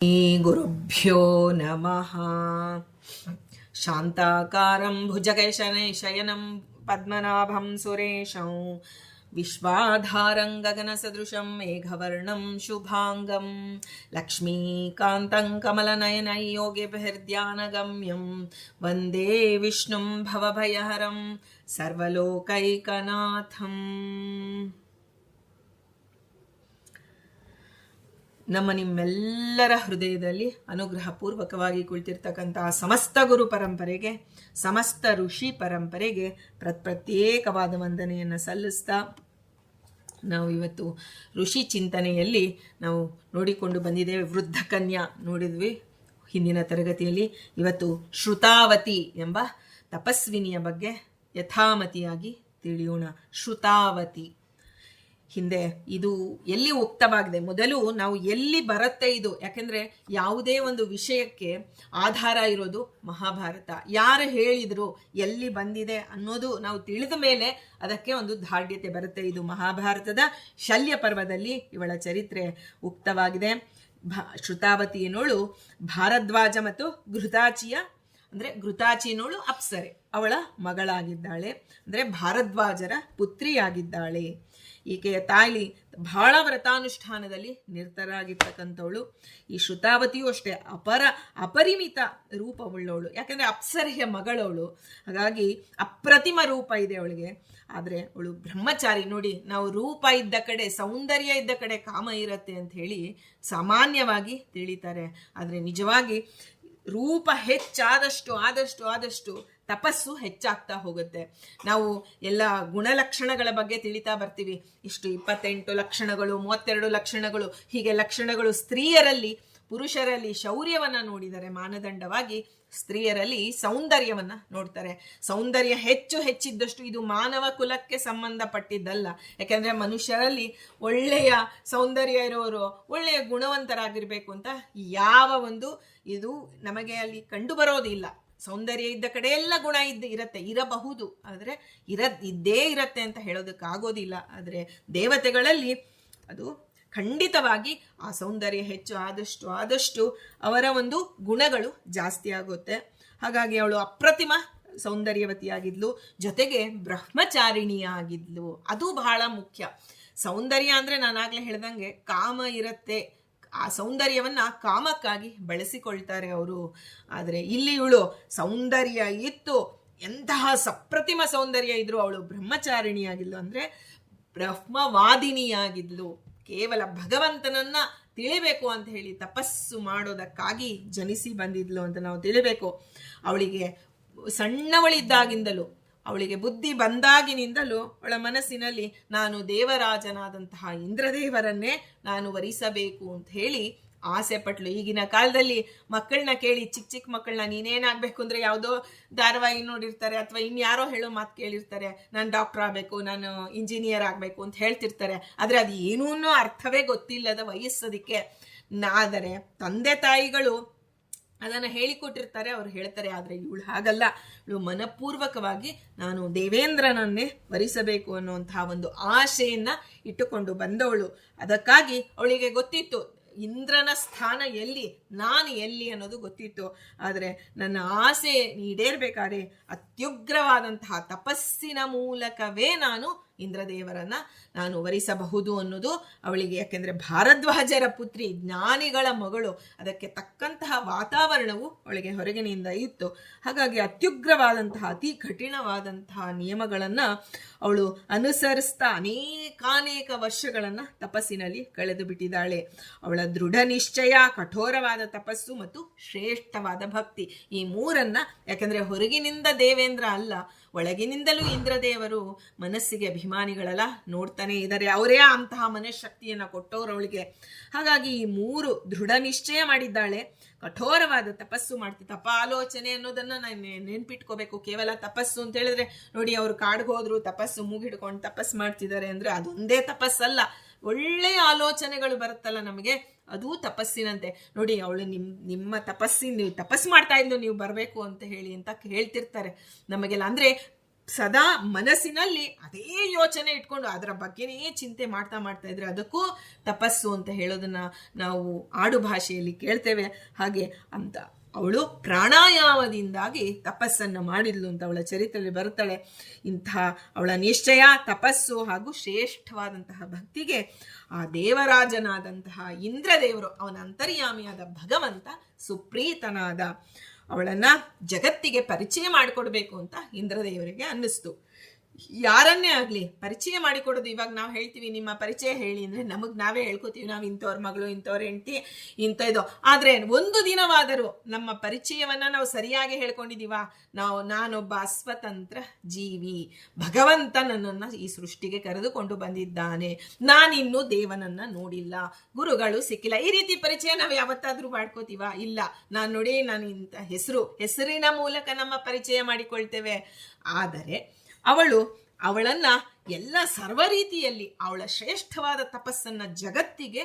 ಗುರುಭ್ಯೋ ನಮಃ. ಶಾಂತಾಕಾರಂ ಭುಜಗಶಯನಂ ಪದ್ಮನಾಭಂ ಸುರೇಶಂ ವಿಶ್ವಾಧಾರಂ ಗಗನಸದೃಶಂ ಮೇಘವರ್ಣಂ ಶುಭಾಂಗಂ ಲಕ್ಷ್ಮೀಕಾಂತಂ ಕಮಲನಯನೈ ಯೋಗಿಭಿರ್ಧ್ಯಾನಗಮ್ಯಂ ವಂದೇ ವಿಷ್ಣುಂ ಭವಭಯಹರಂ ಸರ್ವಲೋಕೈಕನಾಥಂ. ನಿಮ್ಮೆಲ್ಲರ ಹೃದಯದಲ್ಲಿ ಅನುಗ್ರಹಪೂರ್ವಕವಾಗಿ ಕುಳಿತಿರ್ತಕ್ಕಂತಹ ಸಮಸ್ತ ಗುರು ಪರಂಪರೆಗೆ, ಸಮಸ್ತ ಋಷಿ ಪರಂಪರೆಗೆ ಪ್ರತ್ಯೇಕವಾದ ವಂದನೆಯನ್ನು ಸಲ್ಲಿಸ್ತಾ, ನಾವು ಇವತ್ತು ಋಷಿ ಚಿಂತನೆಯಲ್ಲಿ ನಾವು ನೋಡಿಕೊಂಡು ಬಂದಿದ್ದೇವೆ. ವೃದ್ಧ ಕನ್ಯಾ ನೋಡಿದ್ವಿ ಹಿಂದಿನ ತರಗತಿಯಲ್ಲಿ. ಇವತ್ತು ಶ್ರುತಾವತಿ ಎಂಬ ತಪಸ್ವಿನಿಯ ಬಗ್ಗೆ ಯಥಾಮತಿಯಾಗಿ ತಿಳಿಯೋಣ. ಶ್ರುತಾವತಿ ಹಿಂದೆ ಇದು ಎಲ್ಲಿ ಉಕ್ತವಾಗಿದೆ, ಮೊದಲು ನಾವು ಎಲ್ಲಿ ಬರುತ್ತೆ ಇದು, ಯಾಕೆಂದ್ರೆ ಯಾವುದೇ ಒಂದು ವಿಷಯಕ್ಕೆ ಆಧಾರ ಇರೋದು ಮಹಾಭಾರತ. ಯಾರು ಹೇಳಿದ್ರು, ಎಲ್ಲಿ ಬಂದಿದೆ ಅನ್ನೋದು ನಾವು ತಿಳಿದ ಮೇಲೆ ಅದಕ್ಕೆ ಒಂದು ದಾರ್ಢ್ಯತೆ ಬರುತ್ತೆ. ಇದು ಮಹಾಭಾರತದ ಶಲ್ಯ ಪರ್ವದಲ್ಲಿ ಇವಳ ಚರಿತ್ರೆ ಉಕ್ತವಾಗಿದೆ. ಶ್ರುತಾವತಿ ಎನ್ನೋಳು ಭಾರದ್ವಾಜ ಮತ್ತು ಘೃತಾಚಿಯ ಘೃತಾಚಿನೋಳು ಅಪ್ಸರೆ, ಅವಳ ಮಗಳಾಗಿದ್ದಾಳೆ. ಅಂದ್ರೆ ಭಾರದ್ವಾಜರ ಪುತ್ರಿಯಾಗಿದ್ದಾಳೆ. ಈಕೆಯ ತಾಯಿ ಬಹಳ ವ್ರತಾನುಷ್ಠಾನದಲ್ಲಿ ನಿರತರಾಗಿರ್ತಕ್ಕಂಥವಳು. ಈ ಶ್ರುತಾವತಿಯೂ ಅಷ್ಟೇ ಅಪರಿಮಿತ ರೂಪವುಳ್ಳವಳು, ಯಾಕಂದ್ರೆ ಅಪ್ಸರೆಯ ಮಗಳವಳು. ಹಾಗಾಗಿ ಅಪ್ರತಿಮ ರೂಪ ಇದೆ ಅವಳಿಗೆ. ಆದ್ರೆ ಅವಳು ಬ್ರಹ್ಮಚಾರಿ. ನೋಡಿ, ನಾವು ರೂಪ ಇದ್ದ ಕಡೆ, ಸೌಂದರ್ಯ ಇದ್ದ ಕಡೆ ಕಾಮ ಇರತ್ತೆ ಅಂತ ಹೇಳಿ ಸಾಮಾನ್ಯವಾಗಿ ತಿಳಿತಾರೆ. ಆದ್ರೆ ನಿಜವಾಗಿ ರೂಪ ಹೆಚ್ಚಾದಷ್ಟು ಆದಷ್ಟು ತಪಸ್ಸು ಹೆಚ್ಚಾಗ್ತಾ ಹೋಗುತ್ತೆ. ನಾವು ಎಲ್ಲ ಗುಣಲಕ್ಷಣಗಳ ಬಗ್ಗೆ ತಿಳಿತಾ ಬರ್ತೀವಿ. ಇಷ್ಟು 28 ಲಕ್ಷಣಗಳು, 32 ಲಕ್ಷಣಗಳು, ಹೀಗೆ ಲಕ್ಷಣಗಳು ಸ್ತ್ರೀಯರಲ್ಲಿ, ಪುರುಷರಲ್ಲಿ ಶೌರ್ಯವನ್ನ ನೋಡಿದರೆ ಮಾನದಂಡವಾಗಿ, ಸ್ತ್ರೀಯರಲ್ಲಿ ಸೌಂದರ್ಯವನ್ನ ನೋಡ್ತಾರೆ. ಸೌಂದರ್ಯ ಹೆಚ್ಚಿದ್ದಷ್ಟು ಇದು ಮಾನವ ಕುಲಕ್ಕೆ ಸಂಬಂಧಪಟ್ಟಿದ್ದಲ್ಲ. ಯಾಕೆಂದ್ರೆ ಮನುಷ್ಯರಲ್ಲಿ ಒಳ್ಳೆಯ ಸೌಂದರ್ಯ ಇರೋರು ಒಳ್ಳೆಯ ಗುಣವಂತರಾಗಿರ್ಬೇಕು ಅಂತ ಯಾವ ಒಂದು ಇದು ನಮಗೆ ಅಲ್ಲಿ ಕಂಡು ಬರೋದಿಲ್ಲ. ಸೌಂದರ್ಯ ಇದ್ದ ಕಡೆ ಎಲ್ಲ ಗುಣ ಇರಬಹುದು, ಆದರೆ ಇದ್ದೇ ಇರತ್ತೆ ಅಂತ ಹೇಳೋದಕ್ಕಾಗೋದಿಲ್ಲ. ಆದರೆ ದೇವತೆಗಳಲ್ಲಿ ಅದು ಖಂಡಿತವಾಗಿ ಆ ಸೌಂದರ್ಯ ಹೆಚ್ಚು ಆದಷ್ಟು ಅವರ ಒಂದು ಗುಣಗಳು ಜಾಸ್ತಿ ಆಗುತ್ತೆ. ಹಾಗಾಗಿ ಅವಳು ಅಪ್ರತಿಮ ಸೌಂದರ್ಯವತಿಯಾಗಿದ್ಲು, ಜೊತೆಗೆ ಬ್ರಹ್ಮಚಾರಿಣಿಯಾಗಿದ್ಲು. ಅದು ಬಹಳ ಮುಖ್ಯ. ಸೌಂದರ್ಯ ಅಂದ್ರೆ ನಾನಾಗ್ಲೇ ಹೇಳ್ದಂಗೆ ಕಾಮ ಇರತ್ತೆ, ಆ ಸೌಂದರ್ಯವನ್ನ ಕಾಮಕ್ಕಾಗಿ ಬಳಸಿಕೊಳ್ತಾರೆ ಅವರು. ಆದರೆ ಇಲ್ಲಿ ಇವಳು ಸೌಂದರ್ಯ ಇತ್ತು, ಎಂತಹ ಸಪ್ರತಿಮ ಸೌಂದರ್ಯ ಇದ್ರು, ಅವಳು ಬ್ರಹ್ಮಚಾರಿಣಿಯಾಗಿದ್ಲು. ಅಂದ್ರೆ ಬ್ರಹ್ಮವಾದಿನಿಯಾಗಿದ್ಲು. ಕೇವಲ ಭಗವಂತನನ್ನ ತಿಳಿಬೇಕು ಅಂತ ಹೇಳಿ ತಪಸ್ಸು ಮಾಡೋದಕ್ಕಾಗಿ ಜನಿಸಿ ಬಂದಿದ್ಲು ಅಂತ ನಾವು ತಿಳಿಬೇಕು. ಅವಳಿಗೆ ಸಣ್ಣವಳಿದ್ದಾಗಿಂದಲೂ, ಅವಳಿಗೆ ಬುದ್ಧಿ ಬಂದಾಗಿನಿಂದಲೂ ಅವಳ ಮನಸ್ಸಿನಲ್ಲಿ ನಾನು ದೇವರಾಜನಾದಂತಹ ಇಂದ್ರದೇವರನ್ನೇ ನಾನು ವರಿಸಬೇಕು ಅಂತ ಹೇಳಿ ಆಸೆ ಪಟ್ಲು. ಈಗಿನ ಕಾಲದಲ್ಲಿ ಮಕ್ಕಳನ್ನ ಕೇಳಿ, ಚಿಕ್ಕ ಮಕ್ಕಳನ್ನ ನೀನೇನಾಗಬೇಕು ಅಂದ್ರೆ ಯಾವುದೋ ಧಾರಾವಾಹಿ ನೋಡಿರ್ತಾರೆ, ಅಥವಾ ಇನ್ಯಾರೋ ಹೇಳೋ ಮಾತು ಕೇಳಿರ್ತಾರೆ, ನಾನು ಡಾಕ್ಟರ್ ಆಗಬೇಕು, ನಾನು ಇಂಜಿನಿಯರ್ ಆಗಬೇಕು ಅಂತ ಹೇಳ್ತಿರ್ತಾರೆ. ಆದರೆ ಅದು ಏನೂ ಅರ್ಥವೇ ಗೊತ್ತಿಲ್ಲದ ವಯಸ್ಸೋದಕ್ಕೆ. ಆದರೆ ತಂದೆ ತಾಯಿಗಳು ಅದನ್ನು ಹೇಳಿಕೊಟ್ಟಿರ್ತಾರೆ, ಅವ್ರು ಹೇಳ್ತಾರೆ. ಆದರೆ ಇವಳು ಹಾಗಲ್ಲ. ಇವಳು ಮನಪೂರ್ವಕವಾಗಿ ನಾನು ದೇವೇಂದ್ರನನ್ನೇ ವರಿಸಬೇಕು ಅನ್ನುವಂತಹ ಒಂದು ಆಶೆಯನ್ನ ಇಟ್ಟುಕೊಂಡು ಬಂದವಳು. ಅದಕ್ಕಾಗಿ ಅವಳಿಗೆ ಗೊತ್ತಿತ್ತು ಇಂದ್ರನ ಸ್ಥಾನ ಎಲ್ಲಿ, ನಾನು ಎಲ್ಲಿ ಅನ್ನೋದು ಗೊತ್ತಿತ್ತು. ಆದರೆ ನನ್ನ ಆಸೆ ಈಡೇರ್ಬೇಕಾದ್ರೆ ಅತ್ಯುಗ್ರವಾದಂತಹ ತಪಸ್ಸಿನ ಮೂಲಕವೇ ನಾನು ಇಂದ್ರದೇವರನ್ನ ನಾನು ವರಿಸಬಹುದು ಅನ್ನೋದು ಅವಳಿಗೆ. ಯಾಕೆಂದ್ರೆ ಭಾರದ್ವಾಜರ ಪುತ್ರಿ, ಜ್ಞಾನಿಗಳ ಮಗಳು, ಅದಕ್ಕೆ ತಕ್ಕಂತಹ ವಾತಾವರಣವು ಅವಳಿಗೆ ಹೊರಗಿನಿಂದ ಇತ್ತು. ಹಾಗಾಗಿ ಅತ್ಯುಗ್ರವಾದಂತಹ ಅತಿ ಕಠಿಣವಾದಂತಹ ನಿಯಮಗಳನ್ನ ಅವಳು ಅನುಸರಿಸ್ತಾ ಅನೇಕಾನೇಕ ವರ್ಷಗಳನ್ನ ತಪಸ್ಸಿನಲ್ಲಿ ಕಳೆದು ಬಿಟ್ಟಿದ್ದಾಳೆ. ಅವಳ ದೃಢ ನಿಶ್ಚಯ, ಕಠೋರವಾದ ತಪಸ್ಸು ಮತ್ತು ಶ್ರೇಷ್ಠವಾದ ಭಕ್ತಿ, ಈ ಮೂರನ್ನ, ಯಾಕಂದ್ರೆ ಹೊರಗಿನಿಂದ ದೇವೇಂದ್ರ ಅಲ್ಲ, ಒಳಗಿನಿಂದಲೂ ಇಂದ್ರದೇವರು ಮನಸ್ಸಿಗೆ ಅಭಿಮಾನಿಗಳೆಲ್ಲ ನೋಡ್ತಾನೆ ಇದ್ದಾರೆ. ಅವರೇ ಅಂತಹ ಮನಃಶಕ್ತಿಯನ್ನ ಕೊಟ್ಟವರು ಅವಳಿಗೆ. ಹಾಗಾಗಿ ಈ ಮೂರು ದೃಢ ನಿಶ್ಚಯ ಮಾಡಿದ್ದಾಳೆ, ಕಠೋರವಾದ ತಪಸ್ಸು ಮಾಡ್ತಿದ್ದ. ತಪಾಲೋಚನೆ ಅನ್ನೋದನ್ನ ನಾನು ನೆನ್ಪಿಟ್ಕೋಬೇಕು. ಕೇವಲ ತಪಸ್ಸು ಅಂತ ಹೇಳಿದ್ರೆ, ನೋಡಿ ಅವರು ಕಾಡ್ಗೆ ಹೋದ್ರು, ತಪಸ್ಸು ಮೂಗಿಡ್ಕೊಂಡು ತಪಸ್ಸು ಮಾಡ್ತಿದ್ದಾರೆ ಅಂದ್ರೆ ಅದೊಂದೇ ತಪಸ್ಸಲ್ಲ. ಒಳ್ಳೆಯ ಆಲೋಚನೆಗಳು ಬರುತ್ತಲ್ಲ ನಮಗೆ, ಅದು ತಪಸ್ಸಿನಂತೆ. ನೋಡಿ, ಅವಳು ನಿಮ್ಮ ತಪಸ್ಸು ಮಾಡ್ತಾ ಇದ್ದು ನೀವು ಬರಬೇಕು ಅಂತ ಹೇಳ್ತಿರ್ತಾರೆ ನಮಗೆಲ್ಲ. ಅಂದ್ರೆ ಸದಾ ಮನಸ್ಸಿನಲ್ಲಿ ಅದೇ ಯೋಚನೆ ಇಟ್ಕೊಂಡು ಅದರ ಬಗ್ಗೆನೇ ಚಿಂತೆ ಮಾಡ್ತಾ ಇದ್ರೆ ಅದಕ್ಕೂ ತಪಸ್ಸು ಅಂತ ಹೇಳೋದನ್ನ ನಾವು ಆಡು ಭಾಷೆಯಲ್ಲಿ ಕೇಳ್ತೇವೆ. ಹಾಗೆ ಅಂತ ಅವಳು ಪ್ರಾಣಾಯಾಮದಿಂದಾಗಿ ತಪಸ್ಸನ್ನು ಮಾಡಿದ್ಲು ಅಂತ ಅವಳ ಚರಿತ್ರೆಯಲ್ಲಿ ಬರುತ್ತಾಳೆ. ಇಂಥ ಅವಳ ನಿಶ್ಚಯ, ತಪಸ್ಸು ಹಾಗೂ ಶ್ರೇಷ್ಠವಾದಂತಹ ಭಕ್ತಿಗೆ ಆ ದೇವರಾಜನಾದಂತಹ ಇಂದ್ರದೇವರು, ಅವನ ಅಂತರ್ಯಾಮಿಯಾದ ಭಗವಂತ ಸುಪ್ರೀತನಾದ. ಅವಳನ್ನ ಜಗತ್ತಿಗೆ ಪರಿಚಯ ಮಾಡಿಕೊಡ್ಬೇಕು ಅಂತ ಇಂದ್ರದೇವರಿಗೆ ಅನ್ನಿಸ್ತು. ಯಾರನ್ನೇ ಆಗ್ಲಿ ಪರಿಚಯ ಮಾಡಿಕೊಡೋದು, ಇವಾಗ ನಾವು ಹೇಳ್ತೀವಿ ನಿಮ್ಮ ಪರಿಚಯ ಹೇಳಿ ಅಂದ್ರೆ ನಮಗ್ ನಾವೇ ಹೇಳ್ಕೊತೀವಿ, ನಾವು ಇಂಥವ್ರ ಮಗಳು, ಇಂಥವ್ರ ಹೆಂಡತಿ, ಇಂಥದ್ದು. ಆದ್ರೆ ಒಂದು ದಿನವಾದರೂ ನಮ್ಮ ಪರಿಚಯವನ್ನ ನಾವು ಸರಿಯಾಗಿ ಹೇಳ್ಕೊಂಡಿದೀವ? ನಾನೊಬ್ಬ ಸ್ವತಂತ್ರ ಜೀವಿ, ಭಗವಂತ ನನ್ನನ್ನ ಈ ಸೃಷ್ಟಿಗೆ ಕರೆದುಕೊಂಡು ಬಂದಿದ್ದಾನೆ, ನಾನಿನ್ನೂ ದೇವನನ್ನ ನೋಡಿಲ್ಲ, ಗುರುಗಳು ಸಿಕ್ಕಿಲ್ಲ, ಈ ರೀತಿ ಪರಿಚಯ ನಾವು ಯಾವತ್ತಾದ್ರೂ ಮಾಡ್ಕೋತೀವ? ಇಲ್ಲ. ನಾನು ಇಂಥ ಹೆಸರಿನ ಮೂಲಕ ನಮ್ಮ ಪರಿಚಯ ಮಾಡಿಕೊಳ್ತೇವೆ. ಆದರೆ ಅವಳನ್ನ ಎಲ್ಲ ಸರ್ವ ರೀತಿಯಲ್ಲಿ ಅವಳ ಶ್ರೇಷ್ಠವಾದ ತಪಸ್ಸನ್ನ ಜಗತ್ತಿಗೆ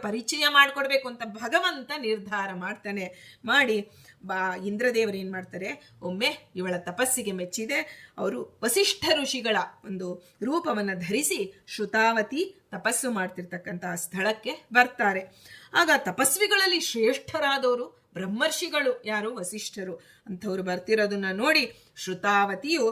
ಪರಿಚಯ ಮಾಡಿಕೊಡ್ಬೇಕು ಅಂತ ಭಗವಂತ ನಿರ್ಧಾರ ಮಾಡಿ ಇಂದ್ರದೇವರು ಏನ್ ಮಾಡ್ತಾರೆ, ಒಮ್ಮೆ ಇವಳ ತಪಸ್ಸಿಗೆ ಮೆಚ್ಚಿದೆ ಅವರು ವಸಿಷ್ಠ ಋಷಿಗಳ ಒಂದು ರೂಪವನ್ನ ಧರಿಸಿ ಶ್ರುತಾವತಿ ತಪಸ್ಸು ಮಾಡ್ತಿರ್ತಕ್ಕಂತಹ ಸ್ಥಳಕ್ಕೆ ಬರ್ತಾರೆ. ಆಗ ತಪಸ್ವಿಗಳಲ್ಲಿ ಶ್ರೇಷ್ಠರಾದವರು ಬ್ರಹ್ಮರ್ಷಿಗಳು, ಯಾರು? ವಸಿಷ್ಠರು. ಅಂಥವ್ರು ಬರ್ತಿರೋದನ್ನ ನೋಡಿ ಶ್ರುತಾವತಿಯು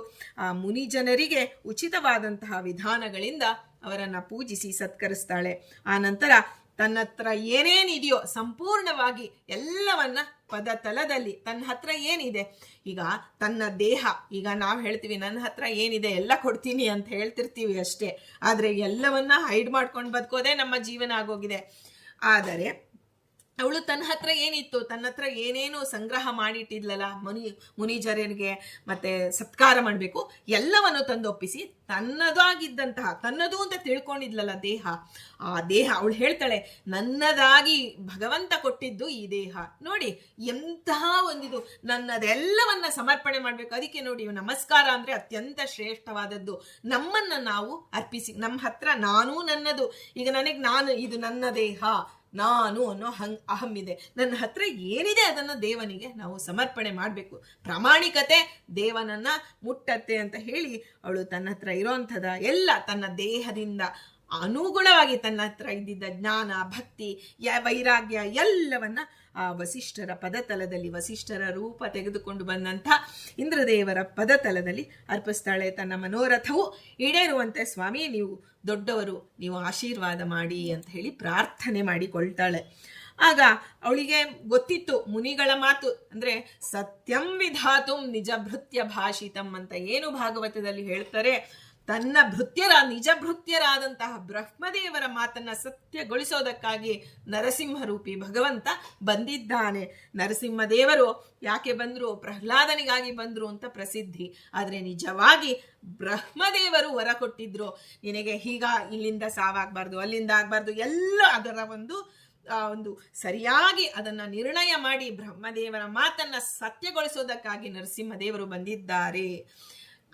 ಆ ಮುನಿಜನರಿಗೆ ಉಚಿತವಾದಂತಹ ವಿಧಾನಗಳಿಂದ ಅವರನ್ನ ಪೂಜಿಸಿ ಸತ್ಕರಿಸ್ತಾಳೆ. ಆ ನಂತರ ತನ್ನ ಹತ್ರ ಏನೇನಿದೆಯೋ ಸಂಪೂರ್ಣವಾಗಿ ಎಲ್ಲವನ್ನ ಪದತಲದಲ್ಲಿ ತನ್ನ ಹತ್ರ ಏನಿದೆ, ಈಗ ತನ್ನ ದೇಹ, ಈಗ ನಾವು ಹೇಳ್ತೀವಿ ನನ್ನ ಹತ್ರ ಏನಿದೆ ಎಲ್ಲ ಕೊಡ್ತೀನಿ ಅಂತ ಹೇಳ್ತಿರ್ತೀವಿ ಅಷ್ಟೇ. ಆದ್ರೆ ಎಲ್ಲವನ್ನ ಹೈಡ್ ಮಾಡ್ಕೊಂಡು ಬದುಕೋದೇ ನಮ್ಮ ಜೀವನ ಆಗೋಗಿದೆ. ಆದರೆ ಅವಳು ತನ್ನ ಹತ್ರ ಏನಿತ್ತು, ತನ್ನ ಹತ್ರ ಏನೇನು ಸಂಗ್ರಹ ಮಾಡಿಟ್ಟಿದ್ಲಲ್ಲ, ಮುನಿಜರನಿಗೆ ಮತ್ತೆ ಸತ್ಕಾರ ಮಾಡಬೇಕು, ಎಲ್ಲವನ್ನು ತಂದೊಪ್ಪಿಸಿ ತನ್ನದು ಅಂತ ತಿಳ್ಕೊಂಡಿದ್ಲಲ್ಲ ದೇಹ, ಆ ದೇಹ ಅವಳು ಹೇಳ್ತಾಳೆ ನನ್ನದಾಗಿ ಭಗವಂತ ಕೊಟ್ಟಿದ್ದು ಈ ದೇಹ. ನೋಡಿ ಎಂತಹ ಒಂದಿದು, ನನ್ನದೆಲ್ಲವನ್ನ ಸಮರ್ಪಣೆ ಮಾಡ್ಬೇಕು. ಅದಕ್ಕೆ ನೋಡಿ ನಮಸ್ಕಾರ ಅಂದ್ರೆ ಅತ್ಯಂತ ಶ್ರೇಷ್ಠವಾದದ್ದು. ನಮ್ಮನ್ನ ನಾವು ಅರ್ಪಿಸಿ, ನಮ್ಮ ಹತ್ರ ನಾನು ನನ್ನದು, ಈಗ ಇದು ನನ್ನ ದೇಹ, ನಾನು ಅನ್ನೋ ಅಹಂ ಇದೆ, ನನ್ನ ಹತ್ರ ಏನಿದೆ ಅದನ್ನ ದೇವನಿಗೆ ನಾವು ಸಮರ್ಪಣೆ ಮಾಡಬೇಕು. ಪ್ರಾಮಾಣಿಕತೆ ದೇವನನ್ನ ಮುಟ್ಟತ್ತೆ ಅಂತ ಹೇಳಿ ಅವಳು ತನ್ನ ಹತ್ರ ಇರೋಂಥದ ಎಲ್ಲ ತನ್ನ ದೇಹದಿಂದ ಅನುಗುಣವಾಗಿ ತನ್ನ ಹತ್ರ ಇದ್ದಿದ್ದ ಜ್ಞಾನ, ಭಕ್ತಿ, ವೈರಾಗ್ಯ ಎಲ್ಲವನ್ನ ಆ ವಸಿಷ್ಠರ ಪದತಲದಲ್ಲಿ, ವಸಿಷ್ಠರ ರೂಪ ತೆಗೆದುಕೊಂಡು ಬಂದಂಥ ಇಂದ್ರದೇವರ ಪದತಲದಲ್ಲಿ ಅರ್ಪಿಸ್ತಾಳೆ. ತನ್ನ ಮನೋರಥವು ಈಡೇರುವಂತೆ ಸ್ವಾಮಿ ನೀವು ದೊಡ್ಡವರು, ನೀವು ಆಶೀರ್ವಾದ ಮಾಡಿ ಅಂತ ಹೇಳಿ ಪ್ರಾರ್ಥನೆ ಮಾಡಿಕೊಳ್ತಾಳೆ. ಆಗ ಅವಳಿಗೆ ಗೊತ್ತಿತ್ತು ಮುನಿಗಳ ಮಾತು ಅಂದ್ರೆ ಸತ್ಯಂ ವಿಧಾತುಂ ನಿಜ ಭೃತ್ಯ ಭಾಷಿತಂ ಅಂತ ಏನು ಭಾಗವತದಲ್ಲಿ ಹೇಳ್ತಾರೆ. ತನ್ನ ನಿಜ ಭೃತ್ಯರಾದಂತಹ ಬ್ರಹ್ಮದೇವರ ಮಾತನ್ನ ಸತ್ಯಗೊಳಿಸೋದಕ್ಕಾಗಿ ನರಸಿಂಹರೂಪಿ ಭಗವಂತ ಬಂದಿದ್ದಾನೆ. ನರಸಿಂಹದೇವರು ಯಾಕೆ ಬಂದ್ರು? ಪ್ರಹ್ಲಾದನಿಗಾಗಿ ಬಂದ್ರು ಅಂತ ಪ್ರಸಿದ್ಧಿ. ಆದ್ರೆ ನಿಜವಾಗಿ ಬ್ರಹ್ಮದೇವರು ವರ ಕೊಟ್ಟಿದ್ರು, ನಿನಗೆ ಇಲ್ಲಿಂದ ಸಾವಾಗಬಾರ್ದು, ಅಲ್ಲಿಂದ ಆಗ್ಬಾರ್ದು, ಎಲ್ಲ ಅದರ ಒಂದು ಸರಿಯಾಗಿ ಅದನ್ನ ನಿರ್ಣಯ ಮಾಡಿ ಬ್ರಹ್ಮದೇವರ ಮಾತನ್ನ ಸತ್ಯಗೊಳಿಸೋದಕ್ಕಾಗಿ ನರಸಿಂಹದೇವರು ಬಂದಿದ್ದಾರೆ.